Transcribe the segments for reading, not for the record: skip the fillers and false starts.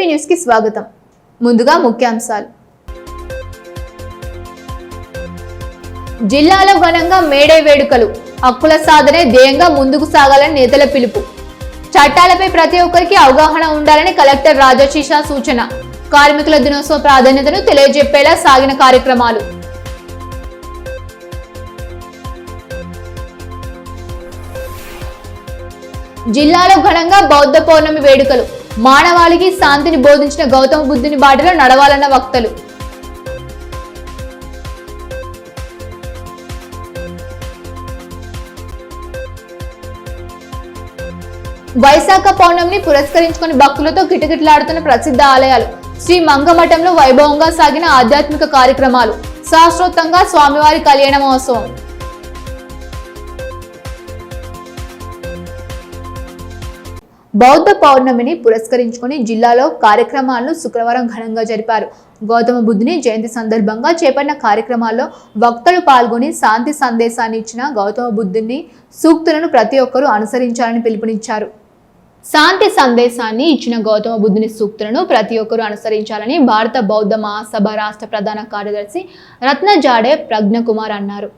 News కి స్వాగతం. ముందుగా ముఖ్యాంశాలు. జిల్లాలో ఘనంగా మేడే వేడుకలు. హక్కుల సాధనే ధ్యేయంగా ముందుకు సాగాలని నేతల పిలుపు. చట్టాలపై ప్రతి ఒక్కరికి అవగాహన ఉండాలని కలెక్టర్ రాజశేష సూచన. కార్మికుల దినోత్సవ ప్రాధాన్యతను తెలియజెప్పేలా సాగిన కార్యక్రమాలు. జిల్లాలో ఘనంగా బౌద్ధ పౌర్ణమి వేడుకలు. మానవాళికి శాంతిని బోధించిన గౌతమ బుద్ధుని బాటలో నడవాలన్న వక్తలు. వైశాఖ పౌర్ణమిని పురస్కరించుకుని భక్తులతో కిటకిటలాడుతున్న ప్రసిద్ధ ఆలయాలు. శ్రీ మంగమఠంలో వైభవంగా సాగిన ఆధ్యాత్మిక కార్యక్రమాలు. శాస్త్రోక్తంగా స్వామివారి కళ్యాణ మహోత్సవం. బౌద్ధ పౌర్ణమిని పురస్కరించుకుని జిల్లాలో కార్యక్రమాలను శుక్రవారం ఘనంగా జరిపారు. గౌతమ బుద్ధుని జయంతి సందర్భంగా చేపట్టిన కార్యక్రమాల్లో వక్తలు పాల్గొని శాంతి సందేశాన్ని ఇచ్చిన గౌతమ బుద్ధుని సూక్తులను ప్రతి ఒక్కరూ అనుసరించాలని పిలుపునిచ్చారు. శాంతి సందేశాన్ని ఇచ్చిన గౌతమ బుద్ధుని సూక్తులను ప్రతి ఒక్కరూ అనుసరించాలని భారత బౌద్ధ మహాసభ రాష్ట్ర ప్రధాన కార్యదర్శి రత్నజాడే ప్రజ్ఞకుమార్ అన్నారు.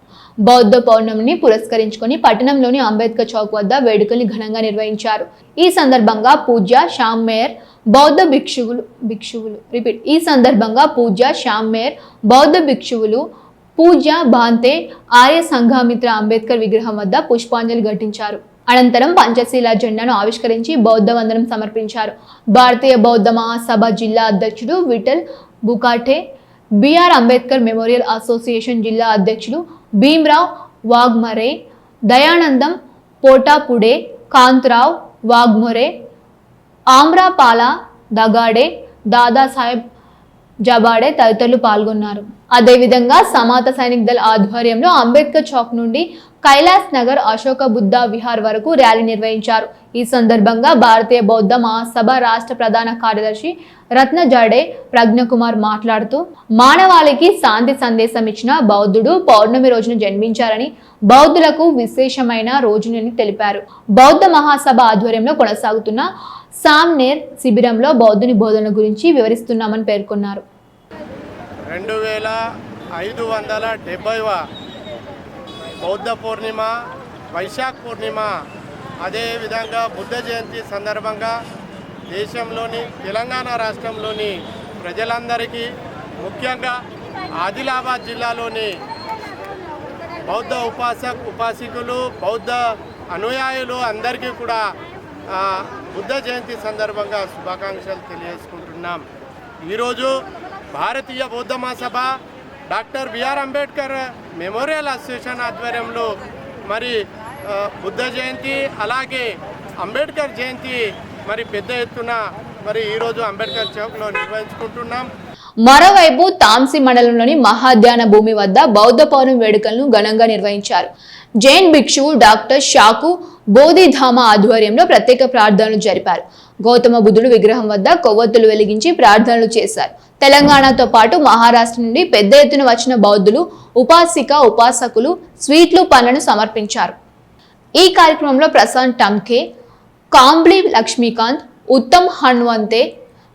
బౌద్ధ పౌర్ణమిని పురస్కరించుకొని పట్టణంలోని అంబేద్కర్ చౌక్ వద్ద వేడుకల్ని ఘనంగా నిర్వహించారు. ఈ సందర్భంగా పూజ్య శ్యామ్ మేయర్ బౌద్ధ భిక్షువులు పూజ్య భాంతే ఆర్య సంఘమిత్ర అంబేద్కర్ విగ్రహం వద్ద పుష్పాంజలి ఘటించారు. అనంతరం పంచశీల జెండాను ఆవిష్కరించి బౌద్ధ వందనం సమర్పించారు. భారతీయ బౌద్ధ మహాసభ జిల్లా అధ్యక్షుడు Vithal Bukate, BR Ambedkar memorial association జిల్లా అధ్యక్షుడు భీమ్రావ్ వాగ్మరే, దయానందం పోటాపుడే, కాంతరావ్ వాగ్మొరే, ఆమ్రాపాల దగాడే, దాదాసాహెబ్ జబాడే తదితరులు పాల్గొన్నారు. అదేవిధంగా సమాత సైనిక్ దళ్ ఆధ్వర్యంలో అంబేద్కర్ చౌక్ నుండి కైలాస్ నగర్ అశోక బుద్ధ విహార్ వరకు ర్యాలీ నిర్వహించారు. ఈ సందర్భంగా భారతీయ బౌద్ధ మహాసభ రాష్ట్ర ప్రధాన కార్యదర్శి రత్నజాడే ప్రజ్ఞకుమార్ మాట్లాడుతూ మానవాళికి శాంతి సందేశం ఇచ్చిన బౌద్ధుడు పౌర్ణమి రోజున జన్మించారని, బౌద్ధులకు విశేషమైన రోజునని తెలిపారు. బౌద్ధ మహాసభ ఆధ్వర్యంలో కొనసాగుతున్న సామ్నేర్ శిబిరంలో బౌద్ధుని బోధన గురించి వివరిస్తున్నామని పేర్కొన్నారు. 2570వ బౌద్ధ పూర్ణిమ, వైశాఖ పూర్ణిమ, అదేవిధంగా బుద్ధ జయంతి సందర్భంగా దేశంలోని తెలంగాణ రాష్ట్రంలోని ప్రజలందరికీ, ముఖ్యంగా ఆదిలాబాద్ జిల్లాలోని బౌద్ధ ఉపాసకులు బౌద్ధ అనుయాయులు అందరికీ కూడా బుద్ధ జయంతి సందర్భంగా శుభాకాంక్షలు తెలియజేసుకుంటున్నాం. ఈరోజు భారతీయ బౌద్ధ మహాసభ doctor BR Ambedkar memorial association ఆధ్వర్యంలో మరి బుద్ధ జయంతి అలాగే అంబేద్కర్ జయంతి మరి పెద్ద ఎత్తున మరి ఈరోజు అంబేద్కర్ చౌక్లో నిర్వహించుకుంటున్నాం. మరోవైపు తాంసీ మండలంలోని మహాధ్యాన భూమి వద్ద బౌద్ధ పౌర్ణమి వేడుకలను ఘనంగా నిర్వహించారు. జైన్ భిక్షువు డాక్టర్ షాకు బోధిధామ ఆధ్వర్యంలో ప్రత్యేక ప్రార్థనలు జరిపారు. గౌతమ బుద్ధుడు విగ్రహం వద్ద కొవ్వొత్తులు వెలిగించి ప్రార్థనలు చేశారు. తెలంగాణతో పాటు మహారాష్ట్ర నుండి పెద్ద ఎత్తున వచ్చిన బౌద్ధులు ఉపాసకులు స్వీట్లు పండ్లను సమర్పించారు. ఈ కార్యక్రమంలో ప్రశాంత్ టంకే, కాంబ్లీ లక్ష్మీకాంత్, ఉత్తమ్ హన్వంతే,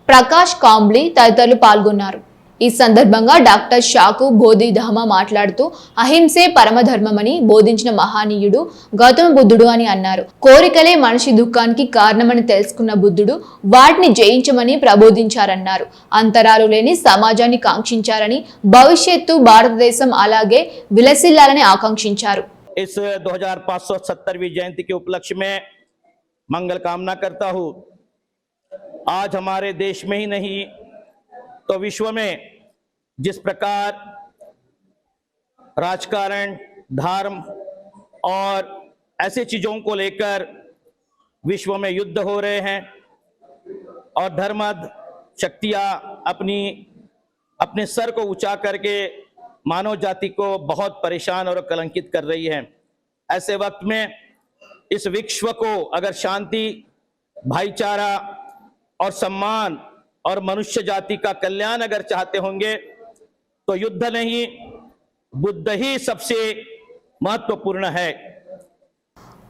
ప్రకాష్ కాంబ్లీ తదితరులు పాల్గొన్నారు. ఈ సందర్భంగా డాక్టర్ షాకు బోధిధామ మాట్లాడుతూ అహింసే పరమధర్మమని బోధించిన మహానీయుడు గౌతమ బుద్ధుడు అని అన్నారు. కోరికలే మనిషి దుఃఖానికి కారణమని తెలుసుకున్న బుద్ధుడు వాటిని జయించమని ప్రబోధించారన్నారు. అంతరాలు లేని సమాజాన్ని కాంక్షించారని, భవిష్యత్తు భారతదేశం అలాగే విలసిల్లాలని ఆకాంక్షించారు. इस 2570वीं जयंती के उपलक्ष्य में मंगल कामना करता हूँ। आज हमारे देश में ही नहीं तो विश्व में जिस प्रकार राजकारण, धर्म और ऐसे चीजों को लेकर विश्व में युद्ध हो रहे हैं और धर्मद शक्तियां अपने सर को ऊंचा करके मानव जाति को बहुत परेशान और कलंकित कर रही है। ऐसे वक्त में इस विश्व को अगर शांति, भाईचारा और सम्मान और मनुष्य जाति का कल्याण अगर चाहते होंगे तो युद्ध नहीं, बुद्ध ही सबसे महत्वपूर्ण है।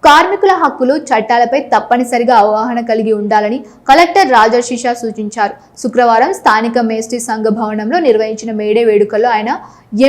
కార్మికుల హక్కులు చట్టాలపై తప్పనిసరిగా అవగాహన కలిగి ఉండాలని కలెక్టర్ రాజర్షిషా సూచించారు. శుక్రవారం స్థానిక మేస్త్రీ సంఘ భవనంలో నిర్వహించిన మేడే వేడుకల్లో ఆయన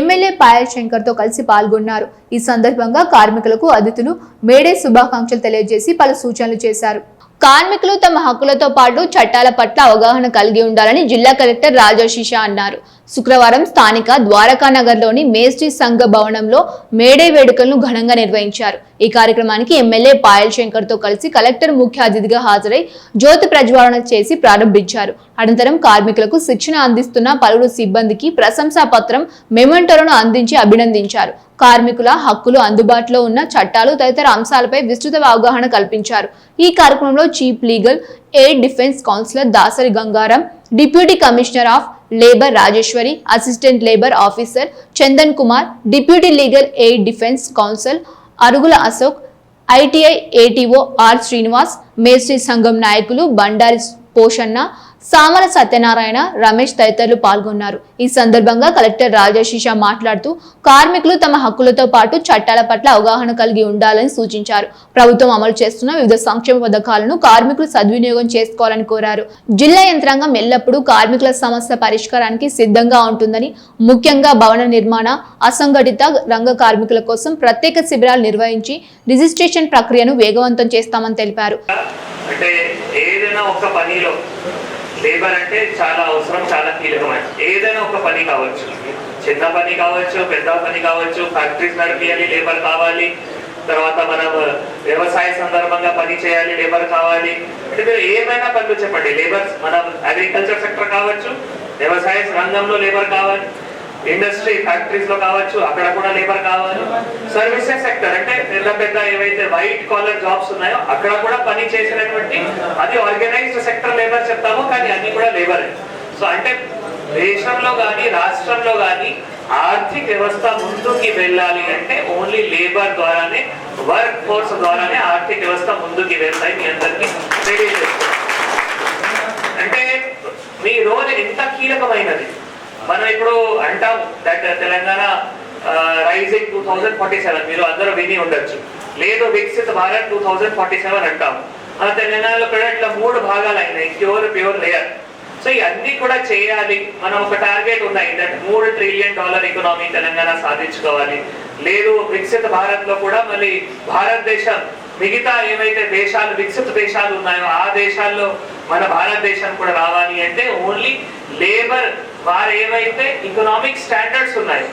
ఎమ్మెల్యే పాయల్ శంకర్తో కలిసి పాల్గొన్నారు. ఈ సందర్భంగా కార్మికులకు అతిథులు మేడే శుభాకాంక్షలు తెలియజేసి పలు సూచనలు చేశారు. కార్మికులు తమ హక్కులతో పాటు చట్టాల పట్ల అవగాహన కలిగి ఉండాలని జిల్లా కలెక్టర్ రాజర్షిషా అన్నారు. శుక్రవారం స్థానిక ద్వారకా నగర్లోని మేస్త్రీ సంఘ భవనంలో మేడే వేడుకలను ఘనంగా నిర్వహించారు. ఈ కార్యక్రమానికి ఎమ్మెల్యే పాయల్ శంకర్ తో కలిసి కలెక్టర్ ముఖ్య అతిథిగా హాజరై జ్యోతి ప్రజ్వలన చేసి ప్రారంభించారు. అనంతరం కార్మికులకు శిక్షణ అందిస్తున్న పలువురు సిబ్బందికి ప్రశంసా పత్రం, మెమెంటోలను అందించి అభినందించారు. కార్మికుల హక్కులు, అందుబాటులో ఉన్న చట్టాలు తదితర అంశాలపై విస్తృత అవగాహన కల్పించారు. ఈ కార్యక్రమంలో chief legal aid defence counsellor Dasari Gangaram, deputy commissioner of labour Rajeshwari, assistant labour officer Chandan Kumar, deputy legal aid defence council Arugula Ashok, ITI ATO R Srinivas, మేస్త్రీ సంఘం నాయకులు బండారి పోషన్న, సామల సత్యనారాయణ, రమేష్ తదితరులు పాల్గొన్నారు. ఈ సందర్భంగా కలెక్టర్ రాజర్షిషా మాట్లాడుతూ కార్మికులు తమ హక్కులతో పాటు చట్టాల పట్ల అవగాహన కలిగి ఉండాలని సూచించారు. ప్రభుత్వం అమలు చేస్తున్న వివిధ సంక్షేమ పథకాలను కార్మికులు సద్వినియోగం చేసుకోవాలని కోరారు. జిల్లా యంత్రాంగం ఎల్లప్పుడూ కార్మికుల సమస్య పరిష్కారానికి సిద్ధంగా ఉంటుందని, ముఖ్యంగా భవన నిర్మాణ, అసంఘటిత రంగ కార్మికుల కోసం ప్రత్యేక శిబిరాలు నిర్వహించి రిజిస్ట్రేషన్ ప్రక్రియను వేగవంతం చేస్తామని తెలిపారు. అంటే ఏదైనా ఒక పనిలో లేబర్ అంటే చాలా అవసరం, చాలా కీలకమైన ఏదైనా ఒక పని కావచ్చు, చిన్న పని కావచ్చు, పెద్ద పని కావచ్చు, ఫ్యాక్టరీస్ నడిపియాలి లేబర్ కావాలి, తర్వాత మనం వ్యవసాయ సందర్భంగా పని చేయాలి లేబర్ కావాలి. అంటే మీరు ఏమైనా పనులు చెప్పండి, లేబర్ మన అగ్రికల్చర్ సెక్టర్ కావచ్చు, వ్యవసాయ రంగంలో లేబర్ కావాలి, ఇండస్ట్రీ ఫ్యాక్టరీస్ లో కావచ్చు, అక్కడ కూడా లేబర్ కావాలి. సర్వీసెస్ సెక్టర్ అంటే పెద్ద పెద్ద ఏవైతే వైట్ కాలర్ జాబ్స్ ఉన్నాయో అక్కడ కూడా పని చేసినటువంటి అది ఆర్గనైజ్డ్ సెక్టర్ లేబర్ చెప్తాము, కానీ అది కూడా లేబరే. సో అంటే దేశంలో కానీ రాష్ట్రంలో కానీ ఆర్థిక వ్యవస్థ ముందుకి వెళ్ళాలి అంటే ఓన్లీ లేబర్ ద్వారానే, వర్క్ ఫోర్స్ ద్వారానే ఆర్థిక వ్యవస్థ ముందుకి వెళ్తాయి. మీ అందరికీ తెలియజేస్తాం. అంటే మీ రోజు ఎంత కీలకమైనది. మనం ఇప్పుడు అంటాం దట్ తెలంగాణ రైజింగ్ 2047, మీరు అందరూ విని ఉండొచ్చు. లేదు వికసిత భారత్ 2047 అంటాం. మన తెలంగాణలో కూడా ఇట్లా 3 భాగాలు అయినాయి, క్యూర్, ప్యూర్, లేయర్. సో ఇవన్నీ కూడా చేయాలి. మనం ఒక టార్గెట్ ఉన్నాయి దట్ $3 ట్రిలియన్ ఎకనామీ తెలంగాణ సాధించుకోవాలి. లేదు వికసిత భారత్ లో కూడా మళ్ళీ భారతదేశం మిగతా ఏవైతే దేశాలు వికసిత దేశాలు ఉన్నాయో ఆ దేశాల్లో మన భారతదేశం కూడా రావాలి అంటే ఓన్లీ లేబర్ వారు ఏవైతే ఎకనామిక్ స్టాండర్డ్స్ ఉన్నాయి.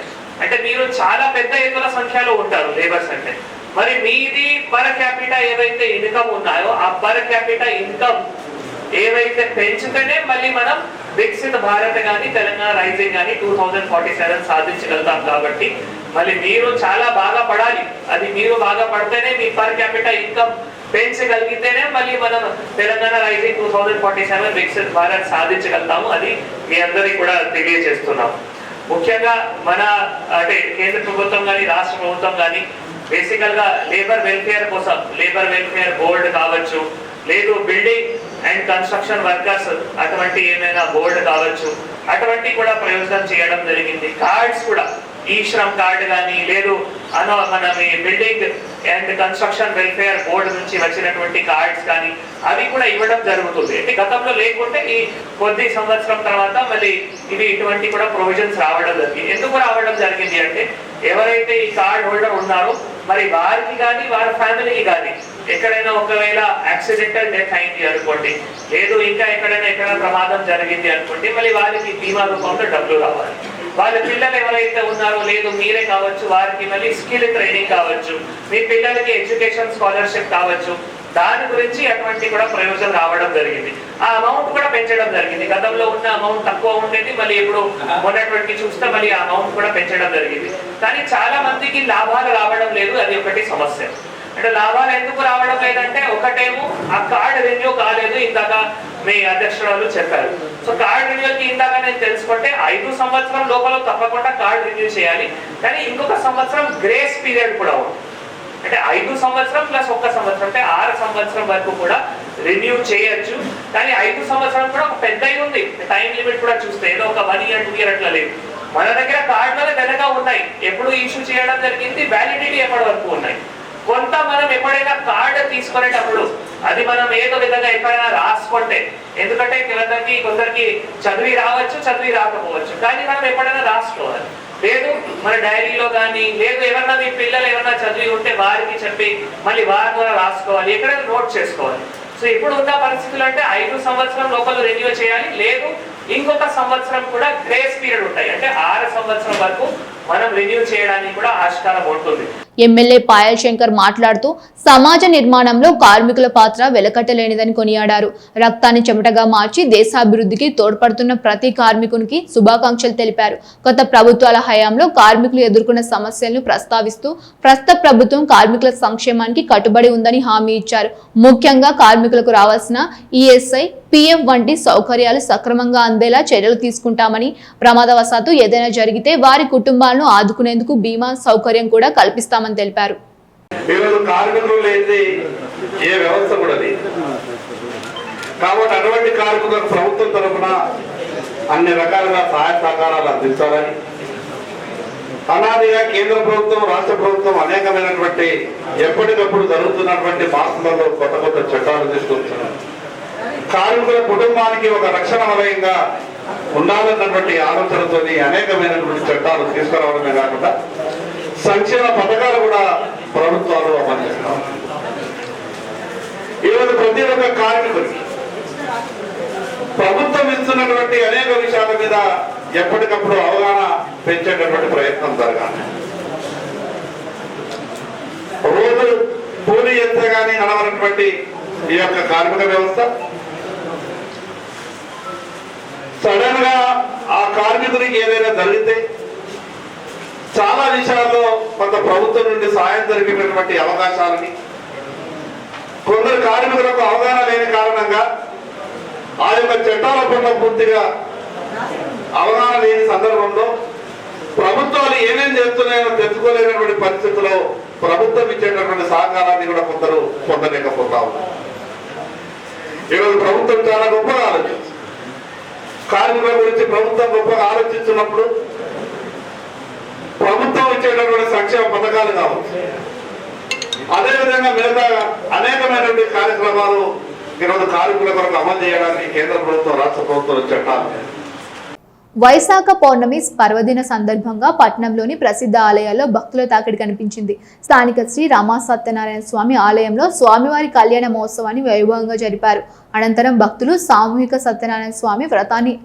అంటే మీరు చాలా పెద్ద ఎత్తున సంఖ్యలో ఉంటారు లేబర్స్ అంటే, మరి మీది పర్ క్యాపిటా ఏవైతే ఇన్కమ్ ఉన్నాయో ఆ పర్ క్యాపిటా ఇన్కమ్ ఏవైతే పెంచితేనే మళ్ళీ మనం వికసిత భారత్ కానీ తెలంగాణ రైజింగ్ కానీ 2047 సాధించగలుగుతాం. కాబట్టి మళ్ళీ మీరు చాలా బాగా పడాలి. అది మీరు బాగా పడితేనే మీ పర్ క్యాపిటల్ ఇన్కమ్ పెంచగలిగితేనే మళ్ళీ మనం తెలంగాణ రైజింగ్ 2047 వికసిత భారత్ సాధించగలుగుతాము. అది మీ అందరికీ కూడా తెలియజేస్తున్నాం. ముఖ్యంగా మన అంటే కేంద్ర ప్రభుత్వం కానీ రాష్ట్ర ప్రభుత్వం కానీ బేసికల్ గా లేబర్ వెల్ఫేర్ కోసం లేబర్ వెల్ఫేర్ బోర్డు కావచ్చు, లేదు బిల్డింగ్ అండ్ కన్స్ట్రక్షన్ వర్కర్స్ అటువంటి ఏమైనా బోర్డు కావచ్చు, అటువంటి కూడా ప్రయోజనం చేయడం జరిగింది. కార్డ్స్ కూడా ఈ శ్రమ్ కార్డు కానీ లేదు మన building and construction welfare board నుంచి వచ్చినటువంటి కార్డ్స్ కానీ అవి కూడా ఇవ్వడం జరుగుతుంది. అంటే గతంలో లేకుంటే ఈ కొద్ది సంవత్సరం తర్వాత మళ్ళీ ఇవి ఇటువంటి కూడా ప్రొవిజన్స్ రావడం జరిగింది. ఎందుకు రావడం జరిగింది అంటే ఎవరైతే ఈ కార్డ్ హోల్డర్ ఉన్నారో మరి వారికి కానీ వారి ఫ్యామిలీకి కానీ ఎక్కడైనా ఒకవేళ యాక్సిడెంటల్ డెత్ అయింది అనుకోండి, లేదు ఇంకా ఎక్కడైనా ప్రమాదం జరిగింది అనుకోండి, మళ్ళీ వారికి బీమా రూపంలో డబ్బులు రావాలి. వాళ్ళ పిల్లలు ఎవరైతే ఉన్నారో లేదు మీరే కావచ్చు వారికి మళ్ళీ స్కిల్ ట్రైనింగ్ కావచ్చు, మీ పిల్లలకి ఎడ్యుకేషన్ స్కాలర్షిప్ కావచ్చు, దాని గురించి అటువంటి కూడా ప్రయోజనం రావడం జరిగింది. ఆ అమౌంట్ కూడా పెంచడం జరిగింది. గతంలో ఉన్న అమౌంట్ తక్కువ ఉండేది, మళ్ళీ ఇప్పుడు మొన్నటువంటి చూస్తే మళ్ళీ ఆ అమౌంట్ కూడా పెంచడం జరిగింది. కానీ చాలా మందికి లాభాలు రావడం లేదు, అది ఒకటి సమస్య. అంటే లాభాలు ఎందుకు రావడం లేదంటే ఒకటేమో ఆ కార్డు రెన్యూ కాలేదు, ఇందాక మీ అధ్యక్షురాలు చెప్పారు. సో కార్డు రెన్యూకి ఇందాక నేను తెలుసుకుంటే 5 సంవత్సరం లోపల తప్పకుండా కార్డు రెన్యూ చేయాలి, కానీ ఇంకొక సంవత్సరం గ్రేస్ పీరియడ్ కూడా ఉంది. అంటే 5 సంవత్సరం ప్లస్ 1 సంవత్సరం అంటే 6 సంవత్సరం వరకు కూడా రెన్యూ చేయొచ్చు. కానీ 5 సంవత్సరం కూడా ఒక పెద్దవి ఉంది. టైం లిమిట్ కూడా చూస్తే ఏదో ఒక 1 year 2 year అట్లా లేదు. మన దగ్గర కార్డులలో వెనక ఉన్నాయి, ఎప్పుడు ఇష్యూ చేయడం జరిగింది, వ్యాలిడిటీ ఎప్పటి వరకు ఉన్నాయి. కొంత మనం ఎప్పుడైనా కార్డు తీసుకునేటప్పుడు అది మనం ఏదో విధంగా ఎక్కడైనా రాసుకుంటే, ఎందుకంటే కొందరికి చదివి రావచ్చు, చదివి రాకపోవచ్చు, కానీ మనం ఎప్పుడైనా రాసుకోవాలి. లేదు మన డైరీలో కానీ, లేదు ఎవరన్నా మీ పిల్లలు ఎవరన్నా చదివి ఉంటే వారికి చెప్పి మళ్ళీ వారి ద్వారా రాసుకోవాలి, ఎక్కడైనా నోట్ చేసుకోవాలి. సో ఇప్పుడు ఉన్న పరిస్థితులు అంటే 5 సంవత్సరం లోపల రెన్యూ చేయాలి, లేదు ఇంకొక సంవత్సరం కూడా గ్రేస్ పీరియడ్ ఉంటాయి, అంటే 6 సంవత్సరం వరకు మనం రెన్యూ చేయడానికి కూడా ఆస్కారం ఉంటుంది. ఎమ్మెల్యే పాయల్ శంకర్ మాట్లాడుతూ సమాజ నిర్మాణంలో కార్మికుల పాత్ర వెలకట్టలేనిదని కొనియాడారు. రక్తాన్ని చెమటగా మార్చి దేశాభివృద్ధికి తోడ్పడుతున్న ప్రతి కార్మికునికి శుభాకాంక్షలు తెలిపారు. గత ప్రభుత్వాల హయాంలో కార్మికులు ఎదుర్కొన్న సమస్యలను ప్రస్తావిస్తూ ప్రస్తుత ప్రభుత్వం కార్మికుల సంక్షేమానికి కట్టుబడి ఉందని హామీ ఇచ్చారు. ముఖ్యంగా కార్మికులకు రావాల్సిన ఈఎస్ఐ, PF వంటి సౌకర్యాలు సక్రమంగా అందేలా చర్యలు తీసుకుంటామని, ప్రమాదవశాత్తు ఏదైనా జరిగితే వారి కుటుంబాలను ఆదుకునేందుకు బీమా సౌకర్యం కూడా కల్పిస్తామని తెలిపారు. ఈరోజు కార్మికులు లేని ఏ వ్యవస్థ కూడా లేదు. కాబట్టి అటువంటి కార్మికులకు ప్రభుత్వం తరఫున అన్ని రకాలుగా సహాయ సహకారాలు అందించాలని, అనాదిగా కేంద్ర ప్రభుత్వం, రాష్ట్ర ప్రభుత్వం అనేకమైనటువంటి ఎప్పటికప్పుడు జరుగుతున్నటువంటి మార్పులలో కొత్త కొత్త చట్టాలు తీసుకొస్తున్నారు. కార్మికుల కుటుంబానికి ఒక రక్షణ వలయంగా ఉండాలన్నటువంటి ఆలోచనతో అనేకమైనటువంటి చట్టాలు తీసుకురావడమే కాకుండా సంక్షేమ పథకాలు కూడా ప్రభుత్వాలు అమలు చేస్తాం. ఈరోజు ప్రతి ఒక్క కార్మికుడికి ప్రభుత్వం ఇస్తున్నటువంటి అనేక విషయాల మీద ఎప్పటికప్పుడు అవగాహన పెంచేటటువంటి ప్రయత్నం జరగాలి. రోజు కూలీ ఎంతగానే నడవనటువంటి ఈ యొక్క కార్మిక వ్యవస్థ సడన్ గా ఆ కార్మికుడికి ఏదైనా జరిగితే చాలా విషయాల్లో కొంత ప్రభుత్వం నుండి సాయం జరిగేటటువంటి అవకాశాలని, కొందరు కార్మికులకు అవగాహన లేని కారణంగా ఆ యొక్క చట్టాల పట్ల పూర్తిగా అవగాహన లేని సందర్భంలో ప్రభుత్వాలు ఏమేం చేస్తున్నాయో తెలుసుకోలేనటువంటి పరిస్థితుల్లో ప్రభుత్వం ఇచ్చేటటువంటి సహకారాన్ని కూడా కొందరు పొందలేకపోతా ఉన్నారు. ఈరోజు ప్రభుత్వం చాలా గొప్పగా ఆలోచిస్తుంది. కార్మికుల గురించి ప్రభుత్వం గొప్పగా ఆలోచిస్తున్నప్పుడు ప్రభుత్వం ఇచ్చేటటువంటి సంక్షేమ పథకాలు కావచ్చు, అదేవిధంగా మిగతా అనేకమైనటువంటి కార్యక్రమాలు ఈరోజు కార్మికుల కొరకు అమలు చేయడానికి కేంద్ర ప్రభుత్వం, రాష్ట్ర ప్రభుత్వం చట్టాలు. వైశాఖ పౌర్ణమి పర్వదిన సందర్భంగా పట్టణంలోని ప్రసిద్ధ ఆలయాల్లో భక్తుల తాకిడి కనిపించింది. స్థానిక శ్రీ రామ సత్యనారాయణ స్వామి ఆలయంలో స్వామివారి కళ్యాణ మహోత్సవాన్ని వైభవంగా జరిపారు. అనంతరం భక్తులు సామూహిక సత్యనారాయణ స్వామి వ్రతాన్ని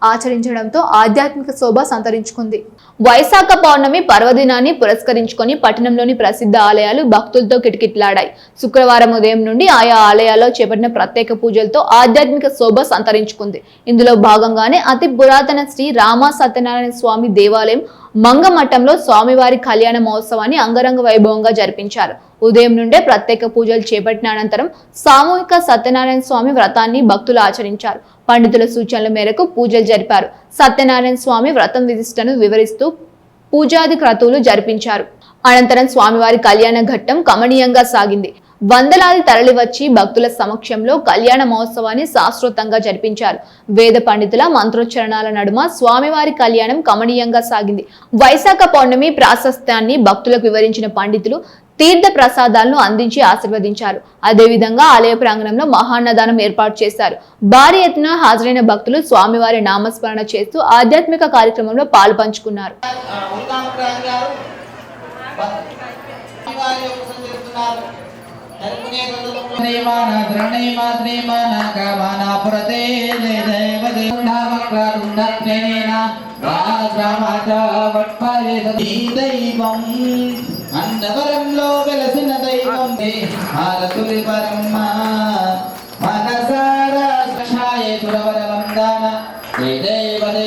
ఆచరించడంతో ఆధ్యాత్మిక శోభ సంతరించుకుంది. వైశాఖ పౌర్ణమి పర్వదినాన్ని పురస్కరించుకొని పట్టణంలోని ప్రసిద్ధ ఆలయాలు భక్తులతో కిటకిటలాడాయి. శుక్రవారం ఉదయం నుండి ఆయా ఆలయాల్లో చేపట్టిన ప్రత్యేక పూజలతో ఆధ్యాత్మిక శోభ సంతరించుకుంది. ఇందులో భాగంగానే అతి పురాతన శ్రీ రామ సత్యనారాయణ స్వామి దేవాలయం మంగమఠంలో స్వామివారి కళ్యాణ మహోత్సవాన్ని అంగరంగ వైభవంగా జరిపించారు. ఉదయం నుండే ప్రత్యేక పూజలు చేపట్టిన అనంతరం సామూహిక సత్యనారాయణ స్వామి వ్రతాన్ని భక్తులు ఆచరించారు. పండితుల సూచనల మేరకు పూజలు జరిపారు. సత్యనారాయణ స్వామి వ్రతం విశిష్టను వివరిస్తూ పూజాది క్రతువులు జరిపించారు. అనంతరం స్వామివారి కళ్యాణ ఘట్టం కమనీయంగా సాగింది. వందలాది తరలివచ్చి భక్తుల సమక్షంలో కళ్యాణ మహోత్సవాన్ని శాస్త్రోక్తంగా జరిపించారు. వేద పండితుల మంత్రోచ్చరణాల నడుమ స్వామివారి కళ్యాణం కమనీయంగా సాగింది. వైశాఖ పౌర్ణమి ప్రాశస్త్యాన్ని భక్తులకు వివరించిన పండితులు తీర్థ ప్రసాదాలను అందించి ఆశీర్వదించారు. అదేవిధంగా ఆలయ ప్రాంగణంలో మహాన్నదానం ఏర్పాటు చేశారు. భారీ ఎత్తున హాజరైన భక్తులు స్వామివారి నామస్మరణ చేస్తూ ఆధ్యాత్మిక కార్యక్రమంలో పాలు పంచుకున్నారు. అన్నవరంలో వెలసిన దైవం హారతులి పరమ్మ మనసారా సహాయ సురవర వందన దేవదే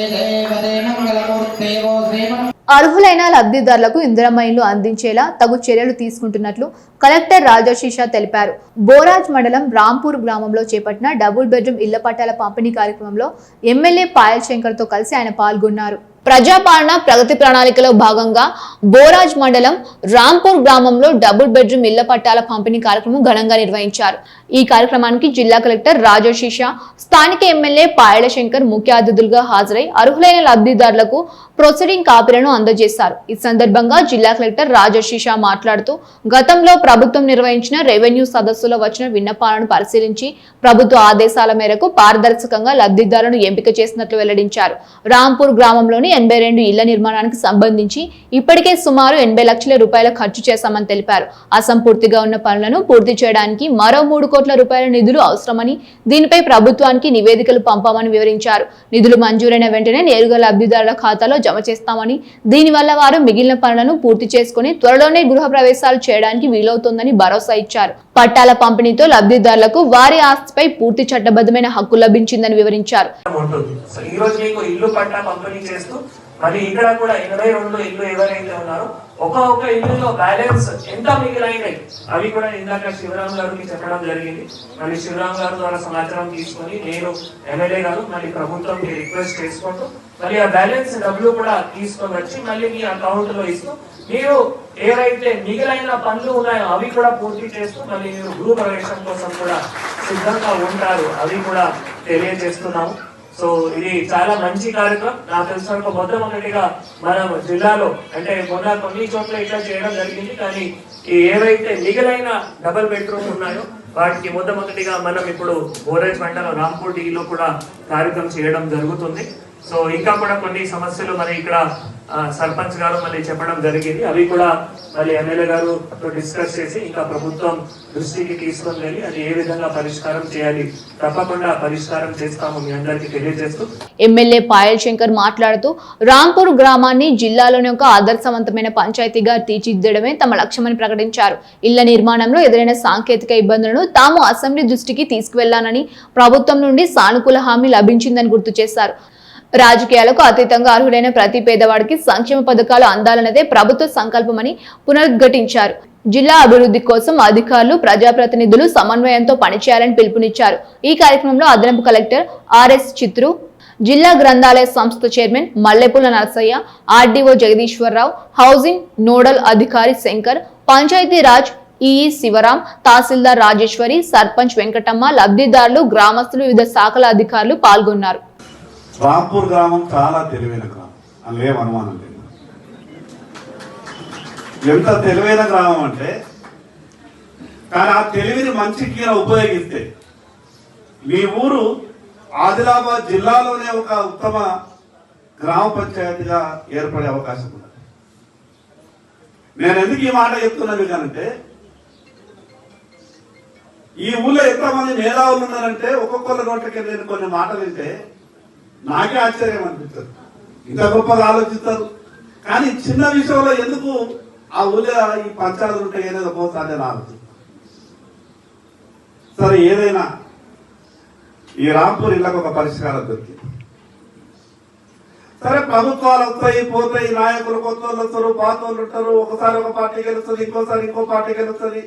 మంగళమూర్తేవో శ్రీమన్. అర్హులైన లబ్ధిదారులకు ఇందిరమ్మ ఇళ్లు అందించేలా తగు చర్యలు తీసుకుంటున్నట్లు కలెక్టర్ రాజశేష తెలిపారు. బోరాజ్ మండలం రాంపూర్ గ్రామంలో చేపట్టిన డబుల్ బెడ్రూమ్ ఇళ్ల పట్టాల పంపిణీ కార్యక్రమంలో ఎమ్మెల్యే పాయల్ శంకర్ తో కలిసి ఆయన పాల్గొన్నారు. ప్రజాపాలన ప్రగతి ప్రణాళికలో భాగంగా బోరాజ్ మండలం రాంపూర్ గ్రామంలో డబుల్ బెడ్రూమ్ ఇళ్ల పట్టాల పంపిణీ కార్యక్రమం ఘనంగా నిర్వహించారు. ఈ కార్యక్రమానికి జిల్లా కలెక్టర్ రాజశేష, స్థానిక ఎమ్మెల్యే పాయల శంకర్ ముఖ్య అతిథులుగా హాజరై అర్హులైన లబ్ధిదారులకు ప్రొసీడింగ్ కాపీలను అందజేశారు. ఈ సందర్భంగా జిల్లా కలెక్టర్ రాజశేష మాట్లాడుతూ గతంలో ప్రభుత్వం నిర్వహించిన రెవెన్యూ సదస్సులో వచ్చిన విన్నపాలను పరిశీలించి ప్రభుత్వ ఆదేశాల మేరకు పారదర్శకంగా లబ్ధిదారులను ఎంపిక చేసినట్లు వెల్లడించారు. రాంపూర్ గ్రామంలోని 82 ఇళ్ల నిర్మాణానికి సంబంధించి ఇప్పటికే సుమారు 80 లక్షల రూపాయల ఖర్చు చేశామని తెలిపారు. అసంపూర్తిగా ఉన్న పనులను పూర్తి చేయడానికి మరో 3 కోట్ల రూపాయల నిధులు అవసరమని, దీనిపై ప్రభుత్వానికి నివేదికలు పంపామని వివరించారు. నిధులు మంజూరైన వెంటనే నేరుగా లబ్ధిదారుల ఖాతాలో జమ చేస్తామని, దీనివల్ల వారు మిగిలిన పనులను పూర్తి చేసుకుని త్వరలోనే గృహ ప్రవేశాలు చేయడానికి వీలవుతోందని భరోసా ఇచ్చారు. పట్టాల పంపిణీతో లబ్ధిదారులకు వారి ఆస్తిపై పూర్తి చట్టబద్ధమైన హక్కు లభించిందని వివరించారు. ఈ రోజు మీకు ఇల్లు పట్టా పంపిణీ చేస్తూ మరి ఇక్కడ కూడా 22 ఇల్లు ఎవరైతే ఉన్నారో ఒక ఇల్లులో బ్యాలెన్స్ ఎంత మిగిలినాయి అవి కూడా ఇందాక శివరాం గారికి చెప్పడం జరిగింది. మళ్ళీ శివరాం గారు ద్వారా సమాచారం తీసుకొని నేను ఎమ్మెల్యే గారు మళ్ళీ ప్రభుత్వంకి రిక్వెస్ట్ చేసుకుంటూ మళ్ళీ ఆ బ్యాలెన్స్ డబ్బులు కూడా తీసుకొని వచ్చి మళ్ళీ మీ అకౌంట్ లో ఇస్తూ మీరు ఏవైతే మిగిలిన పనులు ఉన్నాయో అవి కూడా పూర్తి చేస్తూ మళ్ళీ మీరు గృహ ప్రవేశం కోసం కూడా సిద్ధంగా ఉంటారు అవి కూడా తెలియజేస్తున్నాము. సో ఇది చాలా మంచి కార్యక్రమం. నాకు తెలిసిన మొట్టమొదటిగా మన జిల్లాలో అంటే మొన్న కొన్ని చోట్ల ఇట్లా చేయడం జరిగింది, కానీ ఏవైతే మిగిలిన డబుల్ బెడ్రూమ్ ఉన్నాయో వాటికి మొట్టమొదటిగా మనం ఇప్పుడు బోరేజ్ మండలం రాంపూర్ డిలో కూడా కార్యక్రమం చేయడం జరుగుతుంది. సో ఇంకా కూడా కొన్ని సమస్యలు మరి ఇక్కడ సర్పంచ్ గారు మళ్ళీ చెప్పడం జరిగింది, అవి కూడా మళ్ళీ ఎమ్మెల్యే గారు డిస్కస్ చేసి ఇంకా ప్రభుత్వం దృష్టికి తీసుకొని వెళ్ళి అది ఏ విధంగా పరిష్కారం చేయాలి తప్పకుండా పరిష్కారం చేస్తాము మీ అందరికీ తెలియజేస్తూ ఎమ్మెల్యే పాయల్ శంకర్ మాట్లాడుతూ రాంపూర్ గ్రామాన్ని జిల్లాలోని ఒక ఆదర్శవంతమైన పంచాయతీగా తీర్చిదిద్దడమే తమ లక్ష్యమని ప్రకటించారు. ఇళ్ల నిర్మాణంలో ఎదురైన సాంకేతిక ఇబ్బందులను తాము అసెంబ్లీ దృష్టికి తీసుకువెళ్లానని, ప్రభుత్వం నుండి సానుకూల హామీ లభించిందని గుర్తు చేశారు. రాజకీయాలకు అతీతంగా అర్హులైన ప్రతి పేదవాడికి సంక్షేమ పథకాలు అందాలన్నదే ప్రభుత్వ సంకల్పమని పునరుద్ఘాటించారు. జిల్లా అభివృద్ధి కోసం అధికారులు, ప్రజాప్రతినిధులు సమన్వయంతో పనిచేయాలని పిలుపునిచ్చారు. ఈ కార్యక్రమంలో అదనపు కలెక్టర్ ఆర్ఎస్ చిత్రు, జిల్లా గ్రంథాలయ సంస్థ chairman Mallepula Narasaiah, RDO Jagadeeswara Rao, housing nodal అధికారి శంకర్, పంచాయతీరాజ్ ఈఈ శివరాం, తహసీల్దార్ రాజేశ్వరి, సర్పంచ్ వెంకటమ్మ, లబ్ధిదారులు, గ్రామస్తులు, వివిధ శాఖల అధికారులు పాల్గొన్నారు. రాంపూర్ గ్రామం చాలా తెలివైన గ్రామం, అందులో ఏం అనుమానం లేదు. ఎంత తెలివైన గ్రామం అంటే, కానీ ఆ తెలివిని మంచికి ఉపయోగిస్తే మీ ఊరు ఆదిలాబాద్ జిల్లాలోనే ఒక ఉత్తమ గ్రామ పంచాయతీగా ఏర్పడే అవకాశం ఉంది. నేను ఎందుకు ఈ మాట చెప్తున్నాను అంటే, ఈ ఊళ్ళో ఎంతమంది మేధావులు ఉన్నారంటే ఒక్కొక్కళ్ళ నోట్లకి నేను కొన్ని మాటలు వింటే నాకే ఆశ్చర్యం అనిపిస్తుంది. ఇంత గొప్పగా ఆలోచిస్తారు, కానీ చిన్న విషయంలో ఎందుకు ఆ ఊళ్ళో ఈ పంచాయతీలు ఉంటే ఏదైనా పోతానే ఆలోచిస్తారు. సరే, ఏదైనా ఈ రాంపూర్ ఇళ్ళకు ఒక పరిష్కారం దొరికింది. సరే, ప్రభుత్వాలు వస్తాయి పోతాయి, నాయకులు కొత్త వాళ్ళు వస్తారు, పాత వాళ్ళు ఉంటారు. ఒకసారి ఒక పార్టీ గెలుస్తుంది, ఇంకోసారి ఇంకో పార్టీ గెలుస్తుంది.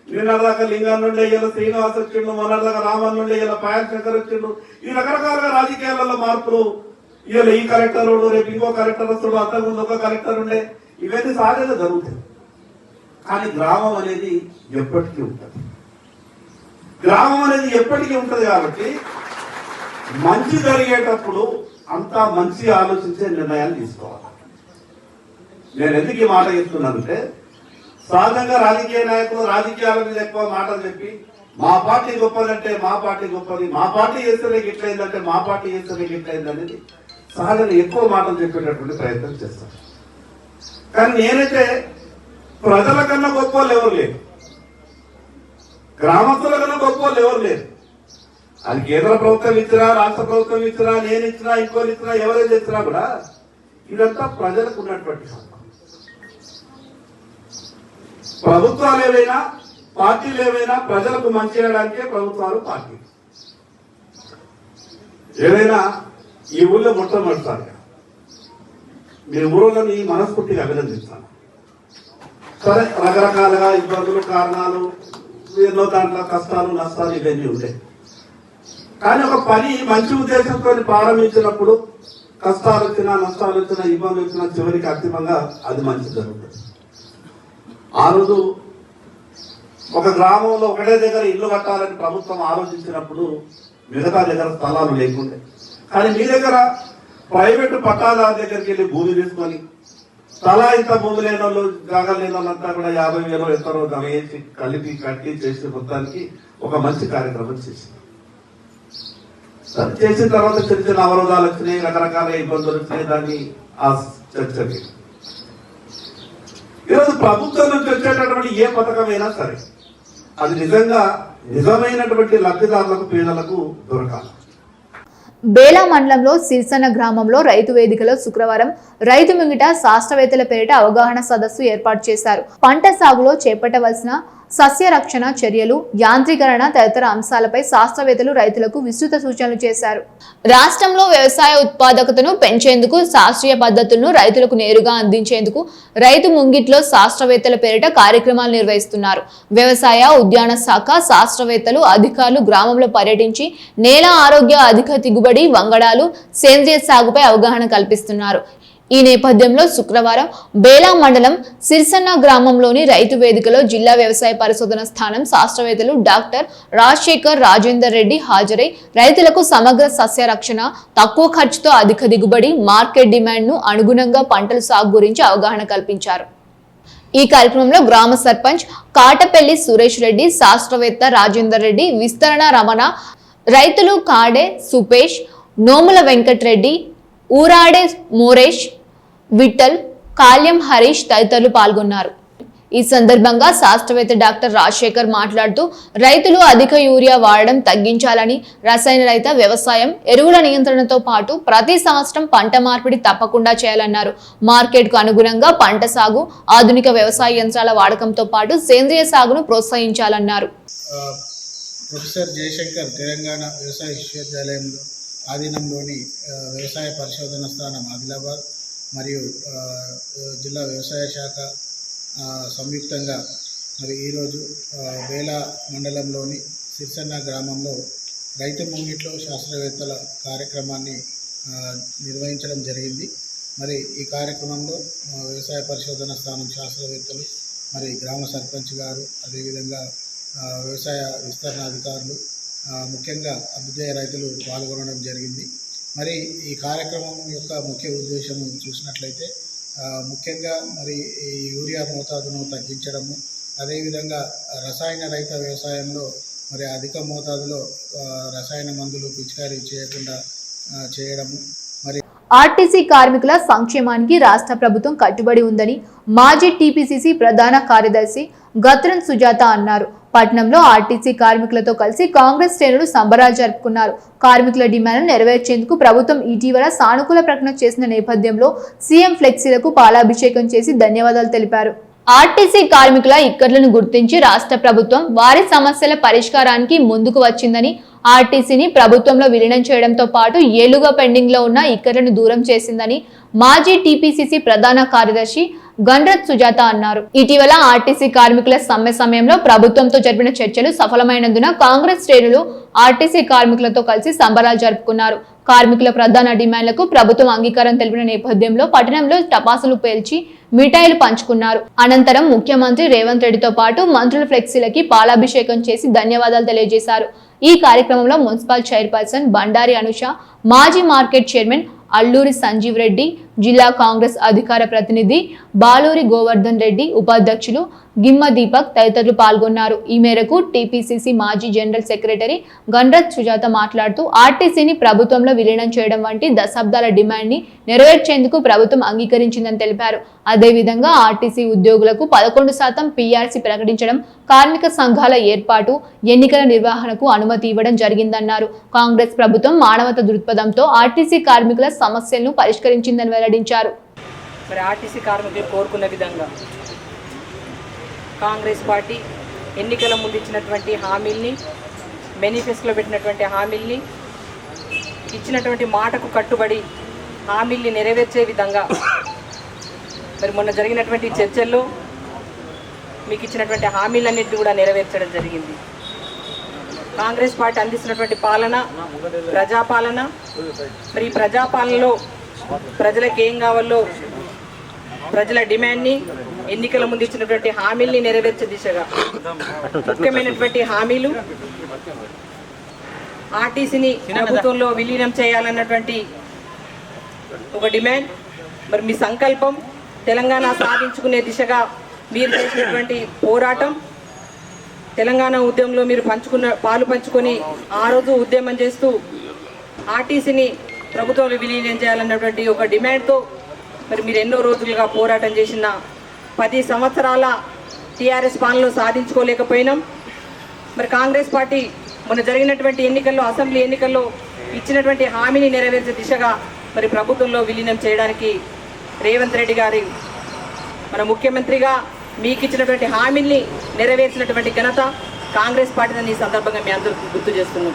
నిన్నదాకా లింగం నుండి ఇలా శ్రీనివాస్ వచ్చిండు, మొన్నదాకా రామన్ నుండి ఇలా పాయల్ శంకర్ వచ్చిండు. ఈ రకరకాలుగా రాజకీయాలలో మార్పులు. ఇలా ఈ కలెక్టర్ రేపు ఇంకో కలెక్టర్ వస్తాడు, అంతకుముందు ఒక కలెక్టర్ ఉండే. ఇవన్నీ సహజంగా జరుగుతాయి, కానీ గ్రామం అనేది ఎప్పటికీ ఉంటుంది. గ్రామం అనేది ఎప్పటికీ ఉంటుంది కాబట్టి మంచి జరిగేటప్పుడు అంతా మంచి ఆలోచించే నిర్ణయాలు తీసుకోవాలి. నేను ఎందుకు ఈ మాట చెప్తున్నానంటే, సహజంగా రాజకీయ నాయకులు రాజకీయాల మీద ఎక్కువ మాటలు చెప్పి మా పార్టీ గొప్పదంటే మా పార్టీ గొప్పది, మా పార్టీ చేస్తేనే గిట్లయిందంటే మా పార్టీ చేస్తేనే గిట్లయింది అనేది సహజంగా ఎక్కువ మాటలు చెప్పేటటువంటి ప్రయత్నం చేస్తాను. కానీ నేనైతే ప్రజల కన్నా గొప్ప వాళ్ళు ఎవరు లేరు, గ్రామస్తుల కన్నా గొప్ప వాళ్ళు ఎవరు లేరు. అది కేంద్ర ప్రభుత్వం ఇచ్చినా, రాష్ట్ర ప్రభుత్వం ఇచ్చినా, నేను ఇచ్చినా, ఇంకోరు ఇచ్చినా, ఎవరైనా ఇచ్చినా కూడా ఇదంతా ప్రజలకు ఉన్నటువంటి హక్కు. ప్రభుత్వాలు ఏవైనా, పార్టీలు ఏవైనా ప్రజలకు మంచి చేయడానికే ప్రభుత్వాలు, పార్టీలు. ఏదైనా ఈ ఊళ్ళో మొట్టమొదటిసారిగా మీ ఊళ్ళని మనస్ఫూర్తిగా అభినందిస్తాను. సరే, రకరకాలుగా ఇబ్బందులు, కారణాలు, ఎన్నో దాంట్లో కష్టాలు, నష్టాలు ఇవన్నీ ఉంటాయి. కానీ ఒక పని మంచి ఉద్దేశంతో ప్రారంభించినప్పుడు కష్టాలు వచ్చినా, నష్టాలు వచ్చినా, ఇబ్బందులు వచ్చినా చివరికి అంతిమంగా అది మంచి జరుగుతుంది. ఆ రోజు ఒక గ్రామంలో ఒకటే దగ్గర ఇల్లు కట్టాలని ప్రభుత్వం ఆలోచించినప్పుడు మిగతా దగ్గర స్థలాలు లేకుండే. కానీ మీ దగ్గర ప్రైవేటు పట్టాదారు దగ్గరికి వెళ్ళి భూమి తీసుకొని తలా ఇంత భూమి లేని వాళ్ళు జాగా లేని వాళ్ళంతా కూడా 50,000 ఎంతరో వేసి కలిపి కట్టి చేసి మొత్తానికి ఒక మంచి కార్యక్రమం చేసింది. చేసిన తర్వాత చిన్న చిన్న అవరోధాలు వచ్చినాయి, రకరకాల ఇబ్బందులు వచ్చినాయి. దాన్ని ఆ చర్చకి ఈరోజు ప్రభుత్వం నుంచి వచ్చేటటువంటి ఏ పథకమైనా సరే అది నిజంగా నిజమైనటువంటి లబ్ధిదారులకు పేదలకు దొరకాలి. బేలా మండలంలో సిరిసన్న గ్రామంలో రైతు వేదికలో శుక్రవారం రైతు ముంగిట శాస్త్రవేత్తల పేరిట అవగాహన సదస్సు ఏర్పాటు చేశారు. పంట సాగులో చేపట్టవలసిన సస్య రక్షణ చర్యలు, యాంత్రీకరణ తదితర అంశాలపై శాస్త్రవేత్తలు రైతులకు విస్తృత సూచనలు చేశారు. రాష్ట్రంలో వ్యవసాయ ఉత్పాదకతను పెంచేందుకు శాస్త్రీయ పద్ధతులను రైతులకు నేరుగా అందించేందుకు రైతు ముంగిట్లో శాస్త్రవేత్తల పేరిట కార్యక్రమాలు నిర్వహిస్తున్నారు. వ్యవసాయ ఉద్యాన శాఖ శాస్త్రవేత్తలు అధికారులు గ్రామంలో పర్యటించి నేల ఆరోగ్య, అధిక దిగుబడి, వంగడాలు, సేంద్రియ సాగుపై అవగాహన కల్పిస్తున్నారు. ఈ నేపథ్యంలో శుక్రవారం బేలా మండలం సిరిసన్న గ్రామంలోని రైతు వేదికలో జిల్లా వ్యవసాయ పరిశోధన స్థానం శాస్త్రవేత్తలు డాక్టర్ రాజశేఖర్ రాజేందర్ రెడ్డి హాజరై రైతులకు సమగ్ర సస్య రక్షణ, తక్కువ ఖర్చుతో అధిక దిగుబడి, మార్కెట్ డిమాండ్ ను అనుగుణంగా పంటల సాగు గురించి అవగాహన కల్పించారు. ఈ కార్యక్రమంలో గ్రామ సర్పంచ్ కాటపల్లి సురేష్ రెడ్డి, శాస్త్రవేత్త రాజేందర్ రెడ్డి, విస్తరణ రమణ, రైతులు కాడే సుపేష్, నోముల వెంకటరెడ్డి, ఊరాడే మోరేష్, విఠల్, కాల్యం హరీష్ తదితరులు పాల్గొన్నారు. ఈ సందర్భంగా శాస్త్రవేత్త డాక్టర్ రాజశేఖర్ మాట్లాడుతూ రైతులు అధిక యూరియా వాడడం తగ్గించాలని, రసాయన రహిత వ్యవసాయం, ఎరువుల నియంత్రణతో పాటు ప్రతి సంవత్సరం పంట మార్పిడి తప్పకుండా చేయాలన్నారు. మార్కెట్కు అనుగుణంగా పంట సాగు, ఆధునిక వ్యవసాయ యంత్రాల వాడకంతో పాటు సేంద్రియ సాగును ప్రోత్సహించాలన్నారు. ప్రొఫెసర్ జయశంకర్ తెలంగాణ వ్యవసాయ విశ్వవిద్యాలయంలో ఆధీనంలోని వ్యవసాయ పరిశోధన స్థానం ఆదిలాబాద్ మరియు జిల్లా వ్యవసాయ శాఖ సంయుక్తంగా మరి ఈరోజు బేలా మండలంలోని సిరిసన్న గ్రామంలో రైతు ముంగిట్లో శాస్త్రవేత్తల కార్యక్రమాన్ని నిర్వహించడం జరిగింది. మరి ఈ కార్యక్రమంలో వ్యవసాయ పరిశోధన స్థానం శాస్త్రవేత్తలు, మరి గ్రామ సర్పంచ్ గారు, అదేవిధంగా వ్యవసాయ విస్తరణ అధికారులు, ముఖ్యంగా అభ్యుదయ రైతులు పాల్గొనడం జరిగింది. మరి ఈ కార్యక్రమం యొక్క ముఖ్య ఉద్దేశం చూసినట్లయితే ముఖ్యంగా మరి ఈ యూరియా మోతాదును తగ్గించడము, అదేవిధంగా రసాయన రహిత వ్యవసాయంలో మరి అధిక మోతాదులో రసాయన మందులు పిచికారీ చేయకుండా చేయడము. మరి ఆర్టీసీ కార్మికుల సంక్షేమానికి రాష్ట్ర ప్రభుత్వం కట్టుబడి ఉందని మాజీ టీపీసీసీ ప్రధాన కార్యదర్శి గత్రన్ సుజాత అన్నారు. పట్నంలో ఆర్టీసీ కార్మికులతో కలిసి కాంగ్రెస్ శ్రేణులు సంబరాలు జరుపుకున్నారు. కార్మికుల డిమాండ్ను నెరవేర్చేందుకు ప్రభుత్వం ఇటీవల సానుకూల ప్రకటన చేసిన నేపథ్యంలో సీఎం ఫ్లెక్సీలకు పాలాభిషేకం చేసి ధన్యవాదాలు తెలిపారు. ఆర్టీసీ కార్మికుల ఇక్కట్లను గుర్తించి రాష్ట్ర ప్రభుత్వం వారి సమస్యల పరిష్కారానికి ముందుకు వచ్చిందని, ఆర్టీసీని ప్రభుత్వంలో విలీనం చేయడంతో పాటు ఏళ్లుగా పెండింగ్ లో ఉన్న ఇక్కట్లను దూరం చేసిందని మాజీ టీపీసీసీ ప్రధాన కార్యదర్శి గండ్రత్ సుజాత అన్నారు. ఇటీవల ఆర్టీసీ కార్మికుల సమ్మె సమయంలో ప్రభుత్వంతో జరిపిన చర్చలు సఫలమైనందున కాంగ్రెస్ శ్రేణులు ఆర్టీసీ కార్మికులతో కలిసి సంబరాలు జరుపుకున్నారు. కార్మికుల ప్రధాన డిమాండ్లకు ప్రభుత్వం అంగీకారం తెలిపిన నేపథ్యంలో పట్టణంలో టపాసులు పేల్చి మిఠాయిలు పంచుకున్నారు. అనంతరం ముఖ్యమంత్రి రేవంత్ రెడ్డితో పాటు మంత్రుల ఫ్లెక్సీలకి పాలాభిషేకం చేసి ధన్యవాదాలు తెలియజేశారు. ఈ కార్యక్రమంలో మున్సిపల్ చైర్పర్సన్ బండారి అనుష, మాజీ మార్కెట్ చైర్మన్ అల్లూరి సంజీవ్ రెడ్డి, జిల్లా కాంగ్రెస్ అధికార ప్రతినిధి బాలూరి గోవర్ధన్ రెడ్డి, ఉపాధ్యక్షులు గిమ్మ దీపక్ తదితరులు పాల్గొన్నారు. ఈ మేరకు టీపీసీసీ మాజీ జనరల్ సెక్రటరీ గండ్రత్ సుజాత మాట్లాడుతూ ఆర్టీసీని ప్రభుత్వంలో విలీనం చేయడం వంటి దశాబ్దాల డిమాండ్ ని నెరవేర్చేందుకు ప్రభుత్వం అంగీకరించిందని తెలిపారు. అదేవిధంగా ఆర్టీసీ ఉద్యోగులకు 11% పీఆర్సీ ప్రకటించడం, కార్మిక సంఘాల ఏర్పాటు, ఎన్నికల నిర్వహణకు అనుమతి ఇవ్వడం జరిగిందన్నారు. కాంగ్రెస్ ప్రభుత్వం మానవత దృక్పథంతో ఆర్టీసీ కార్మికుల సమస్యలను పరిష్కరించిందని వెల్లడించారు. మరి ఆర్టీసీ కార్మికులు కోరుకున్న విధంగా కాంగ్రెస్ పార్టీ ఎన్నికల ముందు ఇచ్చినటువంటి హామీల్ని, మేనిఫెస్టోలో పెట్టినటువంటి హామీల్ని, ఇచ్చినటువంటి మాటకు కట్టుబడి హామీల్ని నెరవేర్చే విధంగా మరి మొన్న జరిగినటువంటి చర్చల్లో మీకు ఇచ్చినటువంటి హామీలన్నింటినీ కూడా నెరవేర్చడం జరిగింది. కాంగ్రెస్ పార్టీ అందిస్తున్నటువంటి పాలన ప్రజాపాలన. మరి ఈ ప్రజాపాలనలో ప్రజలకు ఏం కావాలో ప్రజల డిమాండ్ని, ఎన్నికల ముందు ఇచ్చినటువంటి హామీల్ని నెరవేర్చే దిశగా ముఖ్యమైనటువంటి హామీలు ఆర్టీసీని ప్రభుత్వంలో విలీనం చేయాలన్నటువంటి ఒక డిమాండ్. మరి మీ సంకల్పం తెలంగాణ సాధించుకునే దిశగా మీరు చేసినటువంటి పోరాటం, తెలంగాణ ఉద్యమంలో మీరు పాలు పంచుకొని ఆ రోజు ఉద్యమం చేస్తూ ఆర్టీసీని ప్రభుత్వంలో విలీనం చేయాలన్నటువంటి ఒక డిమాండ్తో మరి మీరు ఎన్నో రోజులుగా పోరాటం చేసిన 10 సంవత్సరాల టీఆర్ఎస్ పాలనలో సాధించుకోలేకపోయినాం. మరి కాంగ్రెస్ పార్టీ మొన్న జరిగినటువంటి ఎన్నికల్లో, అసెంబ్లీ ఎన్నికల్లో ఇచ్చినటువంటి హామీని నెరవేర్చే దిశగా మరి ప్రభుత్వంలో విలీనం చేయడానికి రేవంత్ రెడ్డి గారి మన ముఖ్యమంత్రిగా మీకు ఇచ్చినటువంటి హామీని నెరవేర్చినటువంటి ఘనత కాంగ్రెస్ పార్టీని ఈ సందర్భంగా మీ అందరికీ గుర్తు చేస్తున్నాం.